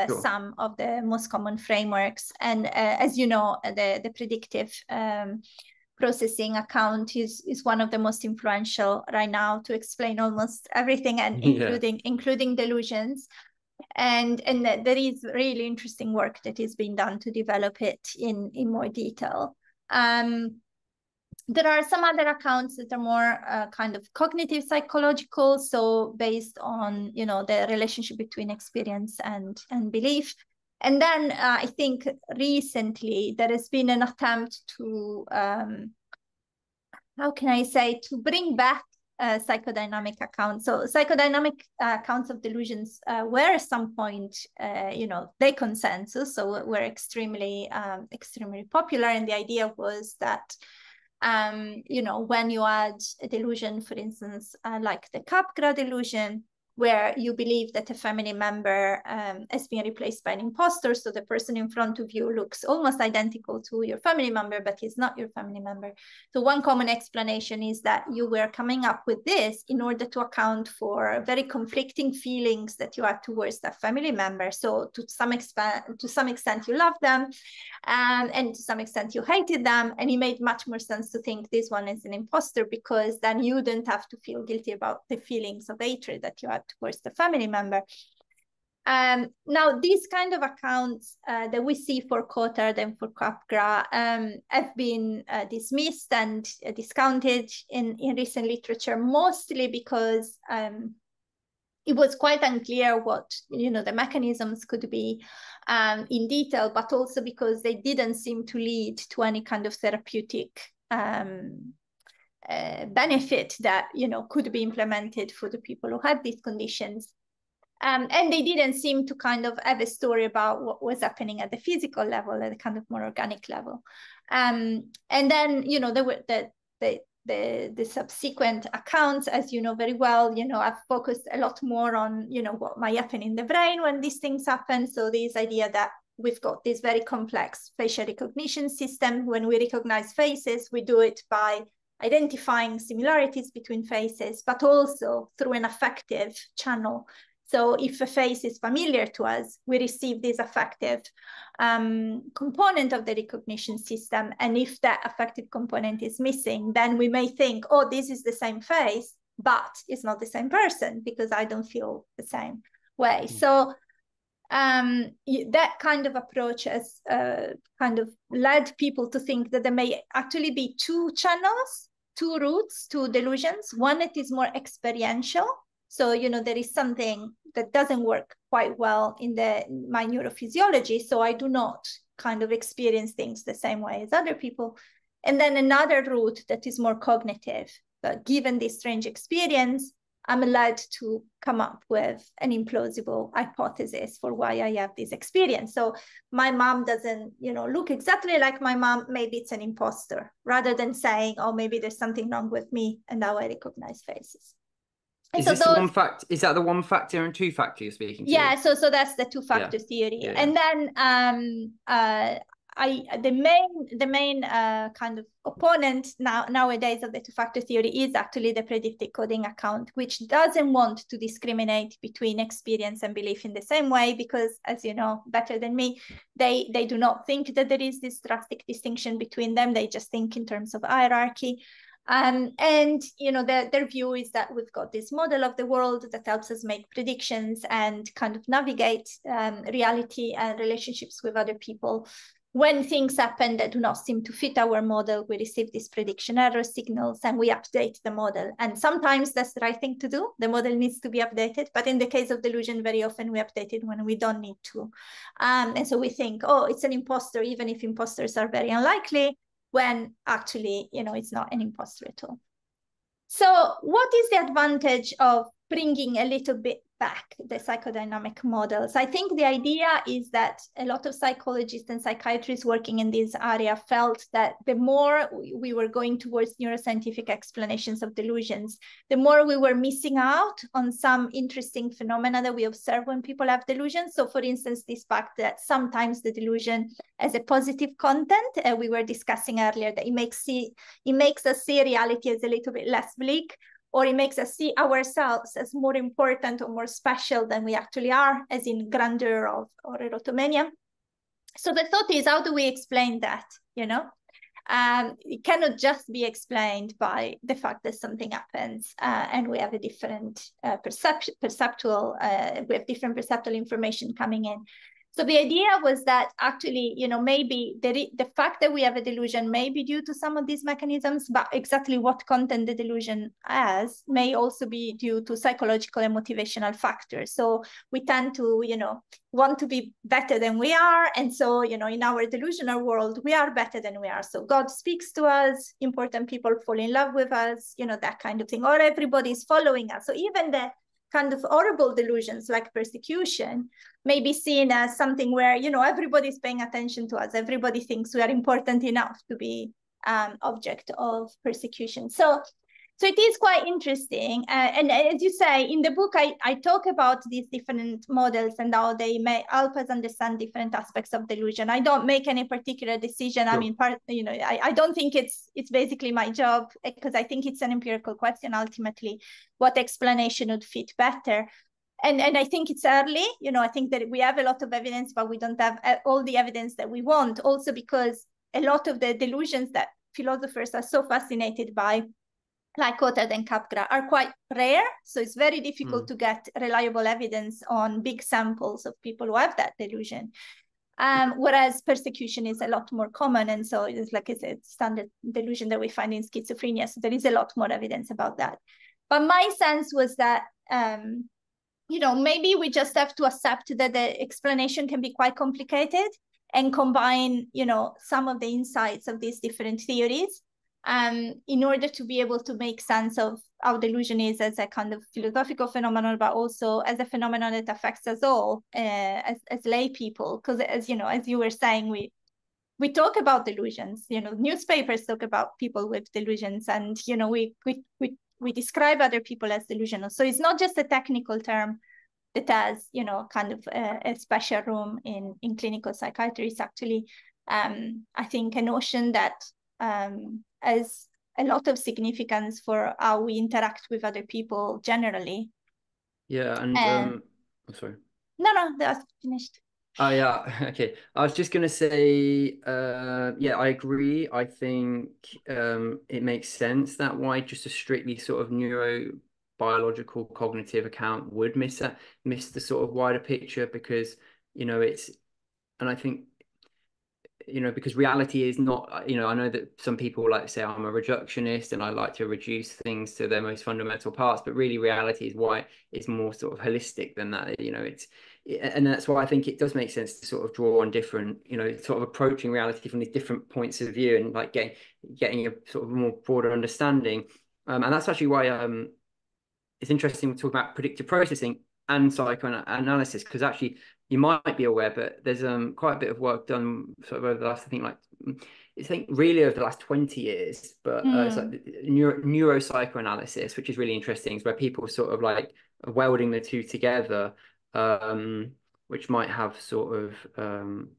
Sure. some of the most common frameworks. And as you know, the predictive processing account is one of the most influential right now to explain almost everything, and including delusions. And there is really interesting work that is being done to develop it in more detail. There are some other accounts that are more kind of cognitive psychological, so based on, you know, the relationship between experience and belief. And then I think recently there has been an attempt to, how can I say, to bring back psychodynamic accounts. So psychodynamic accounts of delusions were at some point, you know, the consensus, so were extremely popular. And the idea was that, you know, when you add a delusion, for instance, like the Capgras delusion, where you believe that a family member has been replaced by an imposter, so the person in front of you looks almost identical to your family member, but he's not your family member. So one common explanation is that you were coming up with this in order to account for very conflicting feelings that you had towards that family member. So to some extent you love them, and to some extent you hated them, and it made much more sense to think this one is an imposter, because then you didn't have to feel guilty about the feelings of hatred that you had towards the family member. Now, these kind of accounts that we see for Cotard and for Capgras have been dismissed and discounted in recent literature, mostly because it was quite unclear what, you know, the mechanisms could be in detail, but also because they didn't seem to lead to any kind of therapeutic benefit that, you know, could be implemented for the people who had these conditions. And they didn't seem to kind of have a story about what was happening at the physical level, at a kind of more organic level. And then, you know, there were the subsequent accounts, as you know very well, you know, I've focused a lot more on, you know, what might happen in the brain when these things happen. So this idea that we've got this very complex facial recognition system. When we recognize faces, we do it by identifying similarities between faces, but also through an affective channel. So if a face is familiar to us, we receive this affective component of the recognition system. And if that affective component is missing, then we may think, oh, this is the same face, but it's not the same person because I don't feel the same way. So that kind of approach has kind of led people to think that there may actually be two channels, two routes to delusions. One that is more experiential. So, you know, there is something that doesn't work quite well in my neurophysiology, so I do not kind of experience things the same way as other people. And then another route that is more cognitive. But given this strange experience, I'm allowed to come up with an implausible hypothesis for why I have this experience. So my mom doesn't, you know, look exactly like my mom, maybe it's an imposter, rather than saying, oh, maybe there's something wrong with me and now I recognize faces. Is this the one fact? Is that the one factor and two factor you're speaking to? Yeah, so that's the two-factor theory. Yeah. And then the main kind of opponent nowadays of the two-factor theory is actually the predictive coding account, which doesn't want to discriminate between experience and belief in the same way, because, as you know better than me, they do not think that there is this drastic distinction between them. They just think in terms of hierarchy. And, you know, their view is that we've got this model of the world that helps us make predictions and kind of navigate reality and relationships with other people. When things happen that do not seem to fit our model, we receive these prediction error signals and we update the model. And sometimes that's the right thing to do. The model needs to be updated. But in the case of delusion, very often we update it when we don't need to. And so we think, oh, it's an imposter, even if imposters are very unlikely, when actually, you know, it's not an imposter at all. So what is the advantage of bringing a little bit back the psychodynamic models? I think the idea is that a lot of psychologists and psychiatrists working in this area felt that the more we were going towards neuroscientific explanations of delusions, the more we were missing out on some interesting phenomena that we observe when people have delusions. So for instance, this fact that sometimes the delusion has a positive content, we were discussing earlier, that it makes us see reality as a little bit less bleak, or it makes us see ourselves as more important or more special than we actually are, as in grandeur or erotomania. So the thought is, how do we explain that, you know? It cannot just be explained by the fact that something happens and we have a different perceptual information coming in. So the idea was that actually, you know, maybe the fact that we have a delusion may be due to some of these mechanisms, but exactly what content the delusion has may also be due to psychological and motivational factors. So we tend to, you know, want to be better than we are. And so, you know, in our delusional world, we are better than we are. So God speaks to us, important people fall in love with us, you know, that kind of thing, or everybody's following us. So even the kind of horrible delusions like persecution may be seen as something where, you know, everybody's paying attention to us. Everybody thinks we are important enough to be object of persecution. So it is quite interesting. And as you say, in the book, I talk about these different models and how they may help us understand different aspects of delusion. I don't make any particular decision. Sure. I mean, you know, I don't think it's basically my job, because I think it's an empirical question ultimately, what explanation would fit better. And I think it's early, you know, I think that we have a lot of evidence, but we don't have all the evidence that we want. Also because a lot of the delusions that philosophers are so fascinated by, like Tethered and Capgras, are quite rare. So it's very difficult to get reliable evidence on big samples of people who have that delusion. Whereas persecution is a lot more common. And so it's like it's a standard delusion that we find in schizophrenia. So there is a lot more evidence about that. But my sense was that, you know, maybe we just have to accept that the explanation can be quite complicated and combine, you know, some of the insights of these different theories in order to be able to make sense of how delusion is as a kind of philosophical phenomenon, but also as a phenomenon that affects us all as lay people. Because as you know, as you were saying, we talk about delusions, you know, newspapers talk about people with delusions, and, you know, we describe other people as delusional. So it's not just a technical term that has, you know, kind of a special room in clinical psychiatry. It's actually, I think, a notion that has a lot of significance for how we interact with other people generally. Yeah, and I'm sorry. No, that's finished. Oh yeah, okay. I was just gonna say, yeah, I agree. I think it makes sense that why just a strictly sort of neurobiological cognitive account would miss the sort of wider picture, because, you know, and I think, you know, because reality is not, you know, I know that some people like to say I'm a reductionist and I like to reduce things to their most fundamental parts, but really reality is why it's more sort of holistic than that, you know. And that's why I think it does make sense to sort of draw on different, you know, sort of approaching reality from these different points of view, and like getting a sort of more broader understanding. And that's actually why it's interesting to talk about predictive processing and psychoanalysis, because actually you might be aware, but there's quite a bit of work done sort of over the last, I think really over the last 20 years, but it's like neuropsychoanalysis, which is really interesting. It's where people sort of like welding the two together, which might have sort of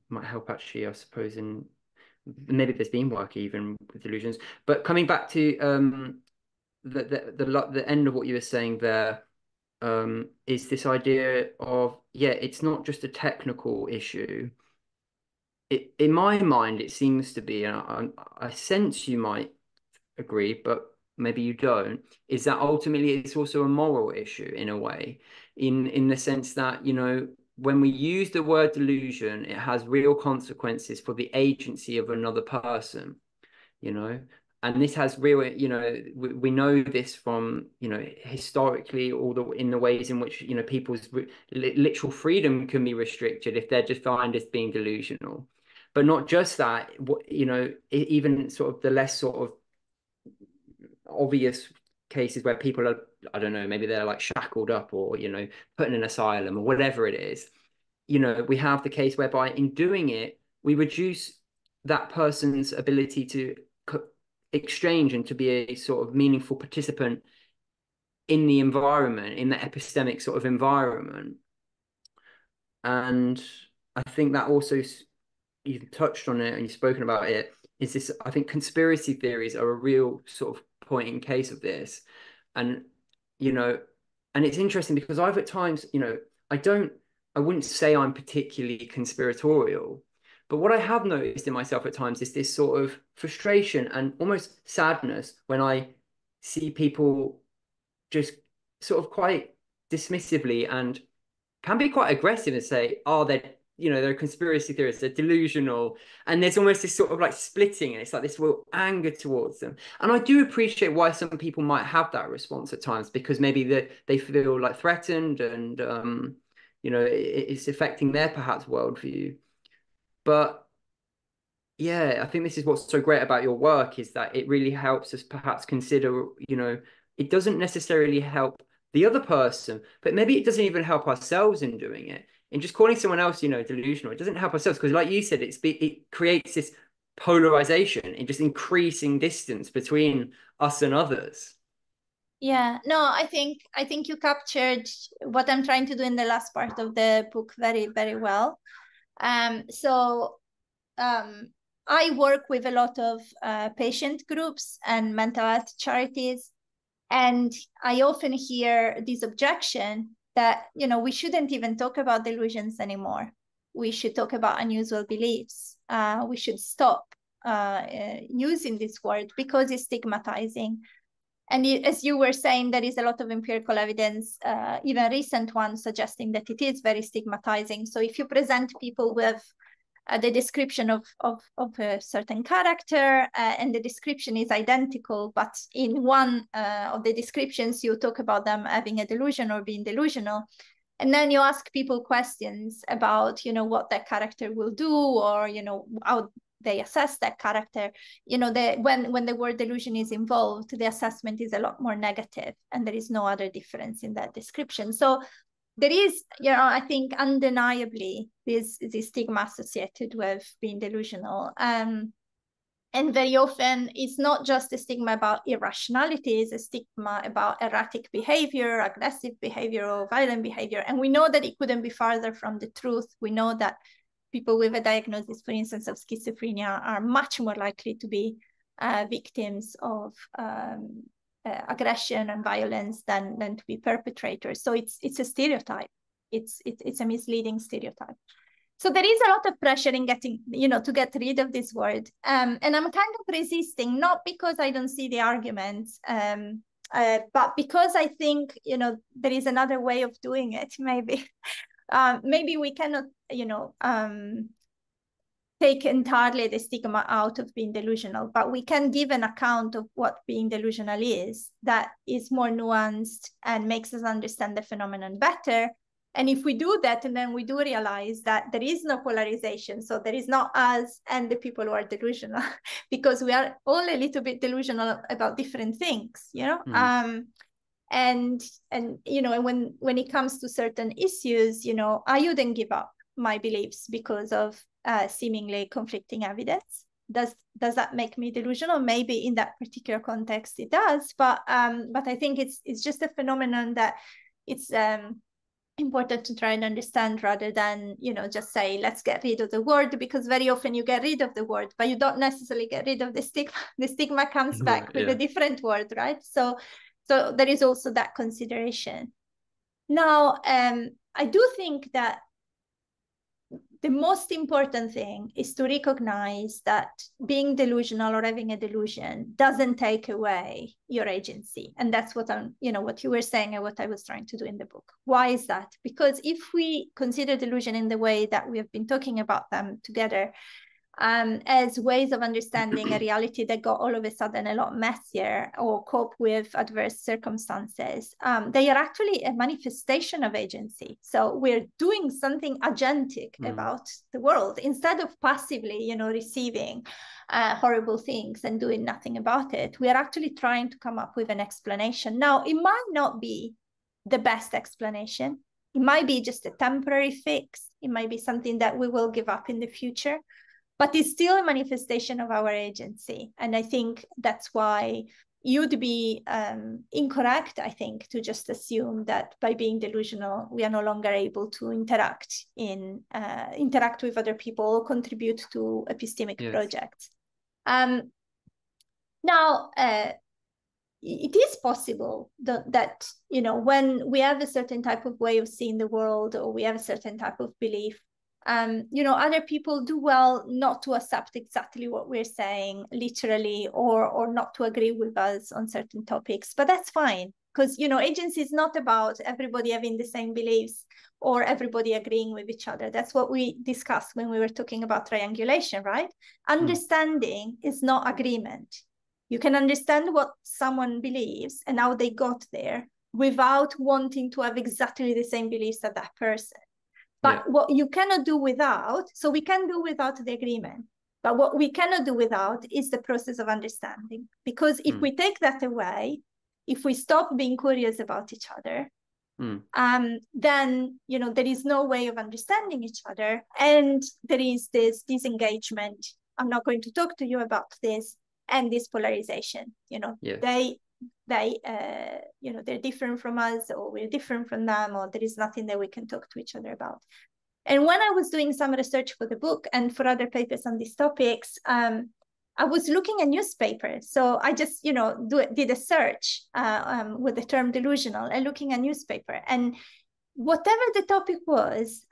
might help actually, I suppose, in maybe there's been work even with delusions. But coming back to the end of what you were saying there, is this idea of, yeah, it's not just a technical issue. In my mind, it seems to be, and I sense you might agree, but maybe you don't, is that ultimately it's also a moral issue in a way, in the sense that, you know, when we use the word delusion, it has real consequences for the agency of another person, you know. And this has real, you know, we know this from, you know, historically, in the ways in which, you know, people's literal freedom can be restricted if they're defined as being delusional. But not just that, you know, even sort of the less sort of obvious cases where people are, I don't know, maybe they're like shackled up or, you know, put in an asylum or whatever it is. You know, we have the case whereby in doing it, we reduce that person's ability to exchange and to be a sort of meaningful participant in the environment, in the epistemic sort of environment. And I think that also, you've touched on it and you've spoken about it, is this, I think conspiracy theories are a real sort of point in case of this. And, you know, and it's interesting because I've at times, you know, I wouldn't say I'm particularly conspiratorial, but what I have noticed in myself at times is this sort of frustration and almost sadness when I see people just sort of quite dismissively and can be quite aggressive and say, oh, they're conspiracy theorists, they're delusional. And there's almost this sort of like splitting, and it's like this real anger towards them. And I do appreciate why some people might have that response at times, because maybe they feel like threatened and, you know, it's affecting their perhaps worldview. But yeah, I think this is what's so great about your work, is that it really helps us perhaps consider, you know, it doesn't necessarily help the other person, but maybe it doesn't even help ourselves in doing it. And just calling someone else, you know, delusional, it doesn't help ourselves, because like you said, it creates this polarization and just increasing distance between us and others. Yeah, no, I think you captured what I'm trying to do in the last part of the book very, very well. I work with a lot of patient groups and mental health charities, and I often hear this objection that, you know, we shouldn't even talk about delusions anymore. We should talk about unusual beliefs. We should stop using this word because it's stigmatizing. And as you were saying, there is a lot of empirical evidence, even recent ones, suggesting that it is very stigmatizing. So if you present people with the description of a certain character, and the description is identical, but in one of the descriptions you talk about them having a delusion or being delusional, and then you ask people questions about, you know, what that character will do, or, you know, how they assess that character, you know, when the word delusion is involved, the assessment is a lot more negative, and there is no other difference in that description. So there is, you know, I think undeniably this stigma associated with being delusional. And very often it's not just a stigma about irrationality, it's a stigma about erratic behavior, aggressive behavior, or violent behavior. And we know that it couldn't be farther from the truth. We know that people with a diagnosis, for instance, of schizophrenia are much more likely to be victims of aggression and violence than to be perpetrators. So it's a stereotype. It's a misleading stereotype. So there is a lot of pressure in getting, you know, to get rid of this word. And I'm kind of resisting, not because I don't see the arguments, but because I think, you know, there is another way of doing it, maybe. Maybe we cannot, you know, take entirely the stigma out of being delusional, but we can give an account of what being delusional is that is more nuanced and makes us understand the phenomenon better. And if we do that, and then we do realize that there is no polarization, so there is not us and the people who are delusional, because we are all a little bit delusional about different things, you know. And you know, when it comes to certain issues, you know, I wouldn't give up my beliefs because of seemingly conflicting evidence. Does that make me delusional? Maybe in that particular context it does, but I think it's just a phenomenon that it's important to try and understand, rather than, you know, just say let's get rid of the word, because very often you get rid of the word but you don't necessarily get rid of the stigma. The stigma comes back with a different word, right? So there is also that consideration. Now, I do think that the most important thing is to recognize that being delusional or having a delusion doesn't take away your agency. And that's what what you were saying and what I was trying to do in the book. Why is that? Because if we consider delusion in the way that we have been talking about them together, as ways of understanding a reality that got all of a sudden a lot messier or cope with adverse circumstances. They are actually a manifestation of agency. So we're doing something agentic about the world instead of passively, receiving horrible things and doing nothing about it. We are actually trying to come up with an explanation. Now, it might not be the best explanation. It might be just a temporary fix. It might be something that we will give up in the future, but it's still a manifestation of our agency. And I think that's why you'd be incorrect, I think, to just assume that by being delusional, we are no longer able to interact with other people or contribute to epistemic projects. Now, it is possible that when we have a certain type of way of seeing the world, or we have a certain type of belief, other people do well not to accept exactly what we're saying literally, or not to agree with us on certain topics. But that's fine, because agency is not about everybody having the same beliefs or everybody agreeing with each other. That's what we discussed when we were talking about triangulation, right? Understanding is not agreement. You can understand what someone believes and how they got there without wanting to have exactly the same beliefs as that person. But what you cannot do without, so we can do without the agreement, but what we cannot do without is the process of understanding. Because if we take that away, if we stop being curious about each other, then, there is no way of understanding each other. And there is this disengagement. I'm not going to talk to you about this. And this polarization, they're different from us, or we're different from them, or there is nothing that we can talk to each other about. And when I was doing some research for the book and for other papers on these topics, I was looking at newspapers. So I just, did a search with the term delusional and looking at newspaper. And whatever the topic was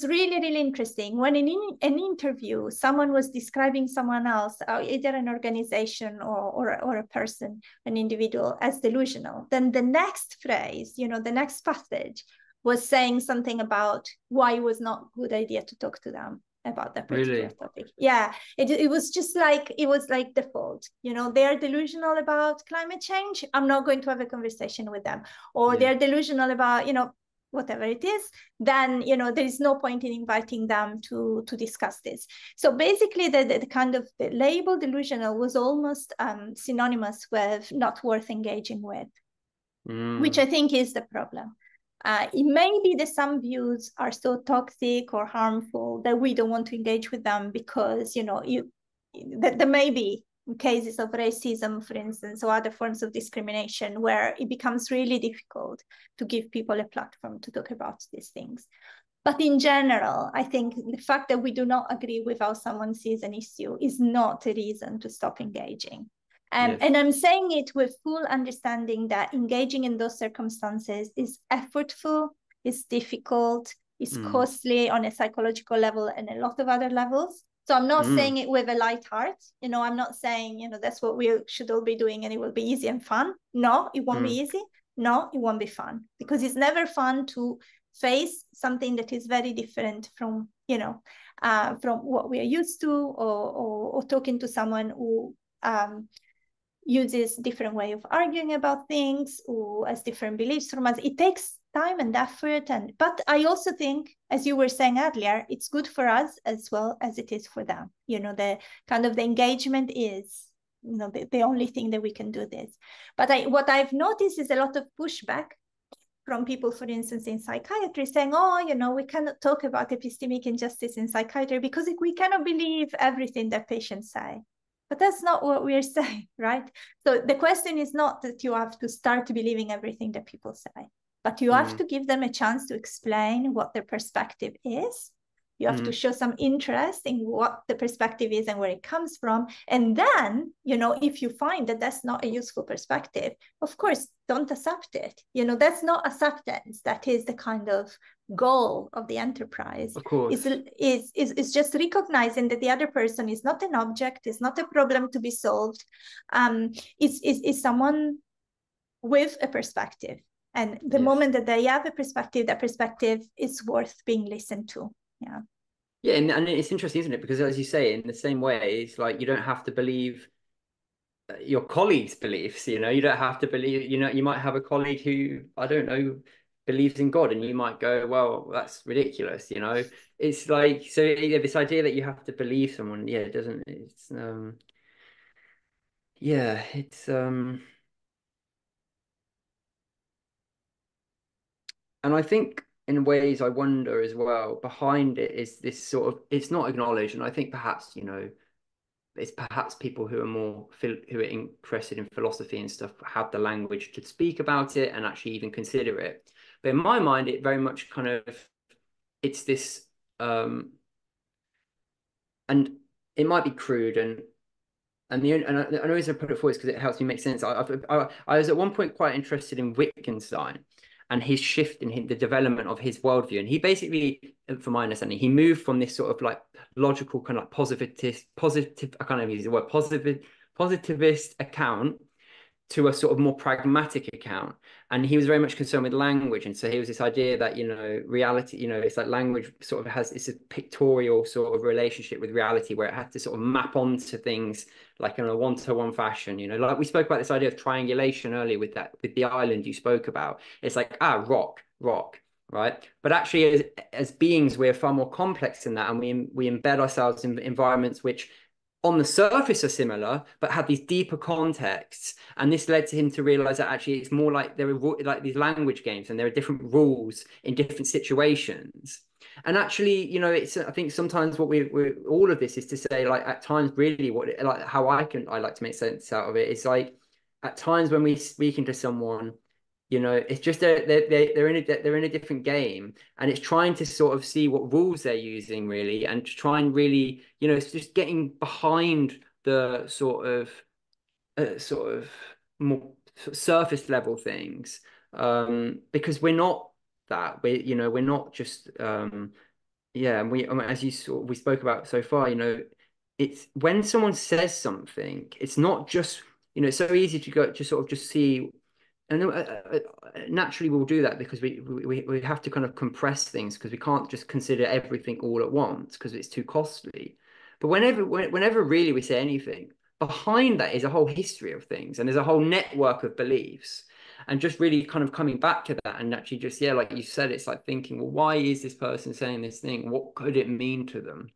really, really interesting. When in an interview, someone was describing someone else, either an organization or a person, an individual, as delusional, then the next phrase, the next passage was saying something about why it was not a good idea to talk to them about that particular topic. Yeah, it was just like, it was like default. They are delusional about climate change. I'm not going to have a conversation with them. Or they're delusional about, whatever it is, then there is no point in inviting them to discuss this. So basically the kind of the label delusional was almost synonymous with not worth engaging with, which I think is the problem. It may be that some views are so toxic or harmful that we don't want to engage with them because there may be cases of racism, for instance, or other forms of discrimination where it becomes really difficult to give people a platform to talk about these things. But in general, I think the fact that we do not agree with how someone sees an issue is not a reason to stop engaging. And I'm saying it with full understanding that engaging in those circumstances is effortful, is difficult, is costly on a psychological level and a lot of other levels. So I'm not saying it with a light heart. I'm not saying, that's what we should all be doing and it will be easy and fun. No, it won't be easy. No, it won't be fun, because it's never fun to face something that is very different from, from what we are used to, or talking to someone who uses different way of arguing about things, or has different beliefs from us. It takes time and effort, but I also think, as you were saying earlier, it's good for us as well as it is for them. The kind of the engagement is the only thing that we can do this. But what I've noticed is a lot of pushback from people, for instance, in psychiatry, saying, we cannot talk about epistemic injustice in psychiatry because we cannot believe everything that patients say. But that's not what we're saying, right? So the question is not that you have to start believing everything that people say, but you have to give them a chance to explain what their perspective is. You have to show some interest in what the perspective is and where it comes from. And then, if you find that that's not a useful perspective, of course, don't accept it. That's not acceptance. That is the kind of goal of the enterprise. Of course. Is just recognizing that the other person is not an object, is not a problem to be solved. Is someone with a perspective. And the moment that they have a perspective, that perspective is worth being listened to. Yeah. Yeah, and it's interesting, isn't it? Because as you say, in the same way, it's like you don't have to believe your colleagues' beliefs, you know, you don't have to believe, you know, you might have a colleague who, I don't know, believes in God, and you might go, well, that's ridiculous, you know. It's like, so yeah, this idea that you have to believe someone, yeah, it doesn't, it's yeah, it's and I think in ways I wonder as well, behind it is this sort of, it's not acknowledged, and I think perhaps, you know, it's perhaps people who are who are interested in philosophy and stuff have the language to speak about it and actually even consider it. But in my mind, it very much kind of, it's this and it might be crude, and the reason I put it forward is because it helps me make sense. I was at one point quite interested in Wittgenstein and his shift in the development of his worldview. And he basically, from my understanding, he moved from this sort of like logical kind of like positive, I can't even use the word positivist account to a sort of more pragmatic account. And he was very much concerned with language. And so he was this idea that, you know, reality, you know, it's like language sort of has, it's a pictorial sort of relationship with reality where it had to sort of map onto things like in a one-to-one fashion, you know, like we spoke about this idea of triangulation earlier with the island you spoke about. It's like, rock. Right. But actually, as beings, we're far more complex than that. And we embed ourselves in environments which on the surface are similar, but have these deeper contexts. And this led to him to realize that actually it's more like there are like these language games and there are different rules in different situations. And actually, you know, it's, I think sometimes what we all of this is to say, like, at times, really, what, like, how I like to make sense out of it is like, at times when we speaking to someone, you know, it's just they're in a different game, and it's trying to sort of see what rules they're using really, and to try and really, you know, it's just getting behind the sort of more surface level things, because we're not that, you know, we're not just yeah, and I mean, as we spoke about so far, you know, it's when someone says something, it's not just, you know, it's so easy to go to sort of just see, and naturally we'll do that because we have to kind of compress things because we can't just consider everything all at once because it's too costly. But whenever really we say anything, behind that is a whole history of things, and there's a whole network of beliefs. And just really kind of coming back to that and actually just, yeah, like you said, it's like thinking, well, why is this person saying this thing? What could it mean to them?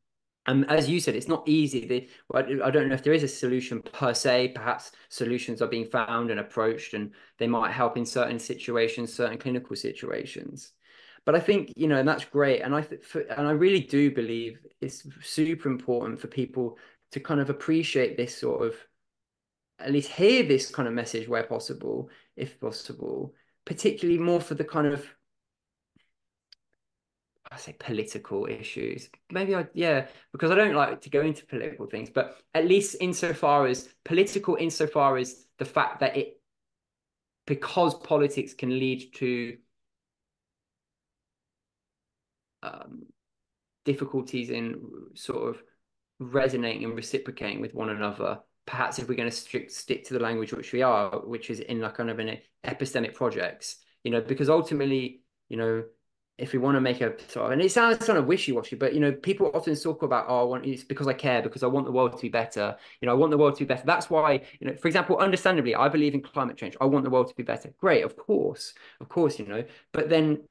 And as you said, it's not easy. I don't know if there is a solution per se. Perhaps solutions are being found and approached, and they might help in certain situations, certain clinical situations. But I think, you know, and that's great. And I really do believe it's super important for people to kind of appreciate this sort of, at least hear this kind of message where possible, if possible, particularly more for the kind of, I say political issues. Maybe yeah, because I don't like to go into political things, but at least insofar as political, insofar as the fact that because politics can lead to difficulties in sort of resonating and reciprocating with one another. Perhaps if we're going to stick to the language which we are, which is in like kind of an epistemic projects, you know, because ultimately, you know, if we want to make a sort of, and it sounds kind of wishy-washy, but you know, people often talk about, oh, it's because I care, because I want the world to be better. You know, I want the world to be better. That's why, you know, for example, understandably, I believe in climate change. I want the world to be better. Great, of course, you know, but then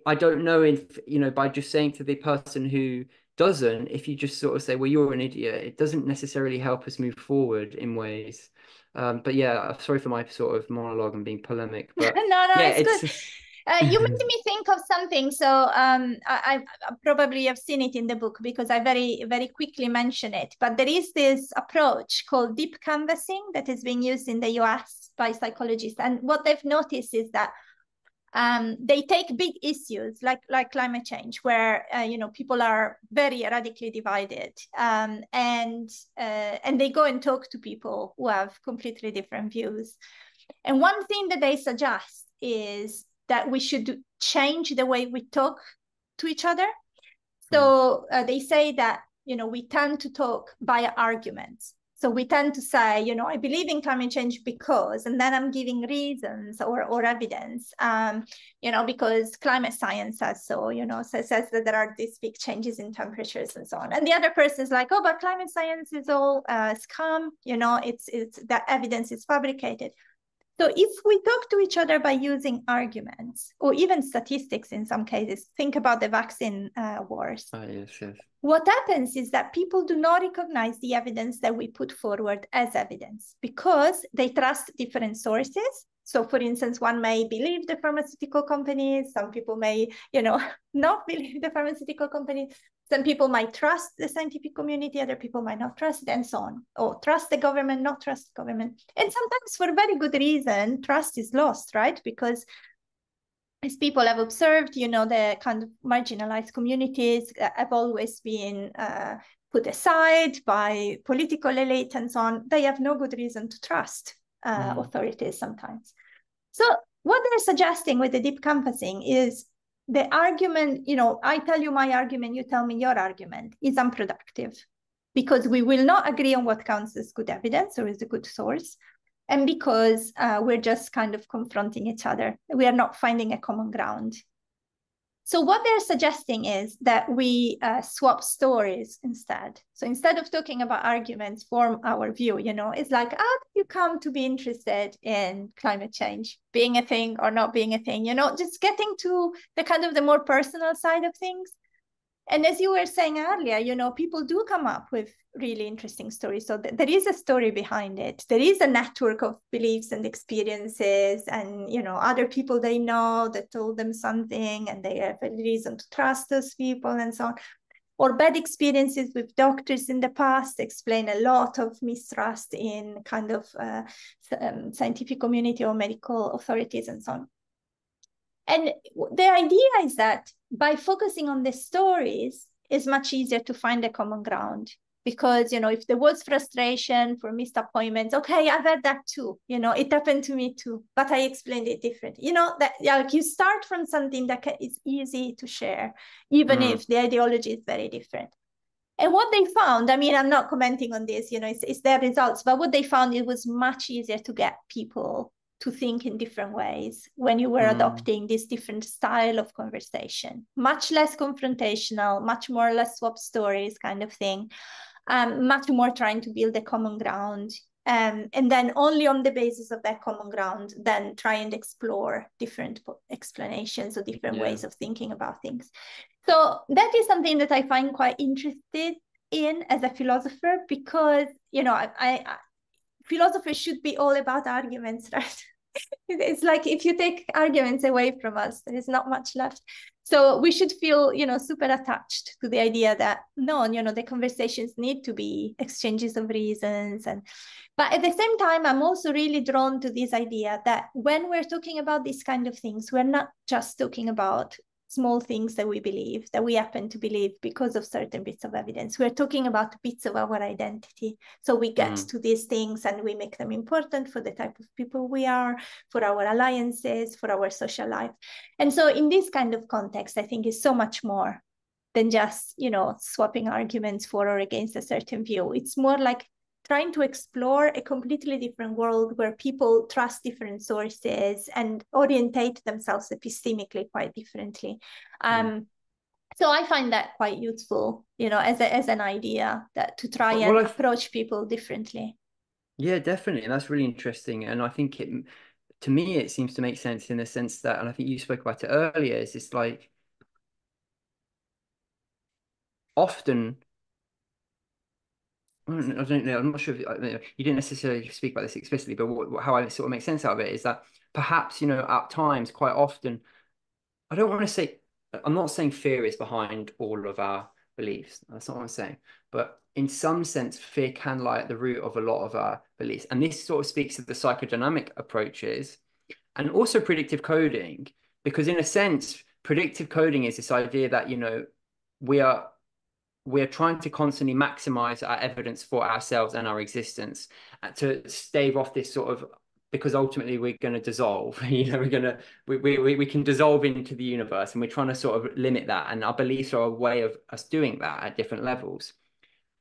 I don't know if, you know, by just saying to the person who doesn't, if you just sort of say, well, you're an idiot, it doesn't necessarily help us move forward in ways. But yeah, sorry for my sort of monologue and being polemic, but no, yeah, it's good. You made me think of something. So I probably have seen it in the book because I very, very quickly mention it. But there is this approach called deep canvassing that is being used in the US by psychologists. And what they've noticed is that they take big issues like climate change, where you know, people are very radically divided, and they go and talk to people who have completely different views. And one thing that they suggest is that we should change the way we talk to each other. So they say that, you know, we tend to talk via arguments. So we tend to say, you know, I believe in climate change because, and then I'm giving reasons or evidence, you know, because climate science says so, you know, says that there are these big changes in temperatures and so on. And the other person is like, oh, but climate science is all scam, you know, it's that evidence is fabricated. So if we talk to each other by using arguments or even statistics in some cases, think about the vaccine wars. Yes, yes. What happens is that people do not recognize the evidence that we put forward as evidence because they trust different sources. So for instance, one may believe the pharmaceutical companies, some people may, you know, not believe the pharmaceutical companies. Some people might trust the scientific community, other people might not trust it, and so on. Or trust the government, not trust the government. And sometimes for a very good reason, trust is lost, right? Because as people have observed, you know, the kind of marginalized communities have always been put aside by political elite and so on. They have no good reason to trust authorities sometimes. So what they're suggesting with the deep canvassing is the argument, you know, I tell you my argument, you tell me your argument, is unproductive because we will not agree on what counts as good evidence or as a good source. And because we're just kind of confronting each other. We are not finding a common ground. So what they're suggesting is that we swap stories instead. So instead of talking about arguments, form our view, you know, it's like, how did you come to be interested in climate change, being a thing or not being a thing, you know, just getting to the kind of the more personal side of things. And as you were saying earlier, you know, people do come up with really interesting stories. So there is a story behind it. There is a network of beliefs and experiences and, you know, other people they know that told them something and they have a reason to trust those people and so on. Or bad experiences with doctors in the past explain a lot of mistrust in kind of scientific community or medical authorities and so on. And the idea is that by focusing on the stories, it's much easier to find a common ground. Because, you know, if there was frustration for missed appointments, okay, I've had that too. You know, it happened to me too, but I explained it differently. You know, that like you start from something that is easy to share, even if the ideology is very different. And what they found, I mean, I'm not commenting on this, you know, it's their results, but what they found, it was much easier to get people to think in different ways when you were adopting this different style of conversation, much less confrontational, much more or less swap stories kind of thing, much more trying to build a common ground. And then only on the basis of that common ground, then try and explore different explanations or different ways of thinking about things. So that is something that I find quite interested in as a philosopher, because, you know, philosophers should be all about arguments, right? It's like if you take arguments away from us, there is not much left. So we should feel, you know, super attached to the idea that no, you know, the conversations need to be exchanges of reasons. But at the same time, I'm also really drawn to this idea that when we're talking about these kind of things, we're not just talking about small things that we believe, that we happen to believe because of certain bits of evidence. We're talking about bits of our identity. So we get to these things and we make them important for the type of people we are, for our alliances, for our social life. And so in this kind of context, I think is so much more than just, you know, swapping arguments for or against a certain view. It's more like trying to explore a completely different world where people trust different sources and orientate themselves epistemically quite differently. So I find that quite useful, you know, as an idea that to try and approach people differently. Yeah, definitely. And that's really interesting. And I think to me, it seems to make sense in the sense that, and I think you spoke about it earlier, is it's like often, I don't know, I'm not sure if you didn't necessarily speak about this explicitly, but how I sort of make sense out of it is that perhaps, you know, at times, quite often, I don't want to say, I'm not saying fear is behind all of our beliefs. That's not what I'm saying. But in some sense, fear can lie at the root of a lot of our beliefs. And this sort of speaks to the psychodynamic approaches and also predictive coding, because in a sense, predictive coding is this idea that, you know, we're trying to constantly maximize our evidence for ourselves and our existence to stave off this sort of, because ultimately we're going to dissolve, you know, we can dissolve into the universe, and we're trying to sort of limit that. And our beliefs are a way of us doing that at different levels.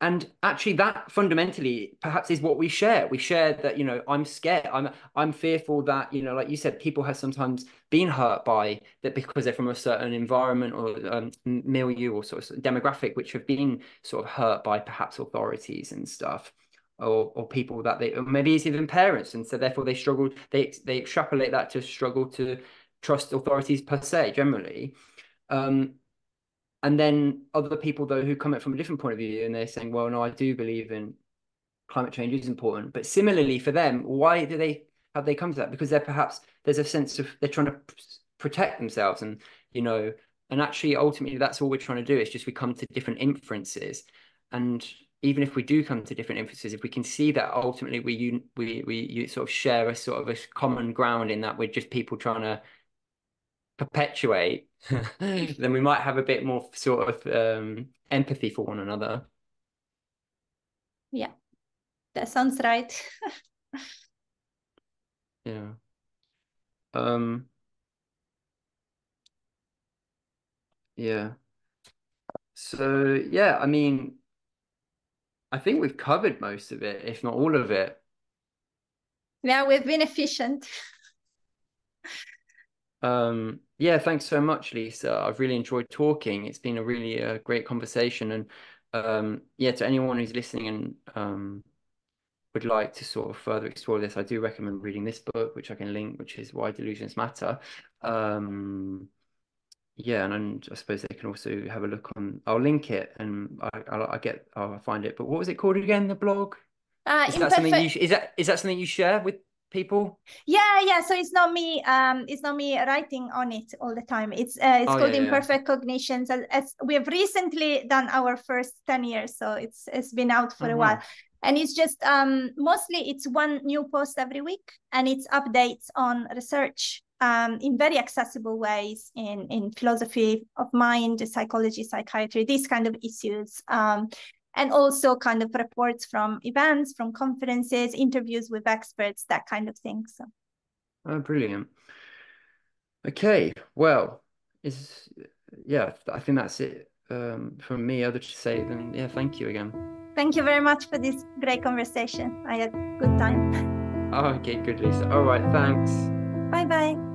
And actually, that fundamentally perhaps is what we share. We share that, I'm scared. I'm fearful that, like you said, people have sometimes been hurt by that because they're from a certain environment or milieu or sort of demographic, which have been sort of hurt by perhaps authorities and stuff, or people that or maybe it's even parents, and so therefore they struggle. They extrapolate that to struggle to trust authorities per se, generally. And then other people, though, who come at from a different point of view, and they're saying, well, no, I do believe in climate change is important. But similarly for them, why have they come to that? Because there's a sense of they're trying to protect themselves, and, and actually, ultimately, that's all we're trying to do. It's just we come to different inferences. And even if we do come to different inferences, if we can see that ultimately we sort of share a sort of a common ground in that we're just people trying to perpetuate, then we might have a bit more sort of empathy for one another. Yeah, that sounds right. Yeah. Yeah. So yeah, I mean, I think we've covered most of it, if not all of it. Yeah, we've been efficient. Yeah, thanks so much, Lisa. I've really enjoyed talking. It's been a really great conversation, and yeah, to anyone who's listening and would like to sort of further explore this, I do recommend reading this book, which I can link, which is Why Delusions Matter. Yeah, and I suppose they can also have a look on. I'll link it, and I'll find it. But what was it called again? The blog? Is that something is that something you share with people? Yeah. So it's not me. It's not me writing on it all the time. It's called Imperfect Cognitions. As we have recently done our first 10 years, so it's been out for a while. And it's just mostly it's one new post every week, and it's updates on research in very accessible ways in philosophy of mind, psychology, psychiatry, these kind of issues. And also kind of reports from events, from conferences, interviews with experts, that kind of thing. So. Oh, brilliant. Okay, well, I think that's it from me. Other to say then, yeah, thank you again. Thank you very much for this great conversation. I had a good time. Oh, okay, good, Lisa. All right, thanks. Bye-bye.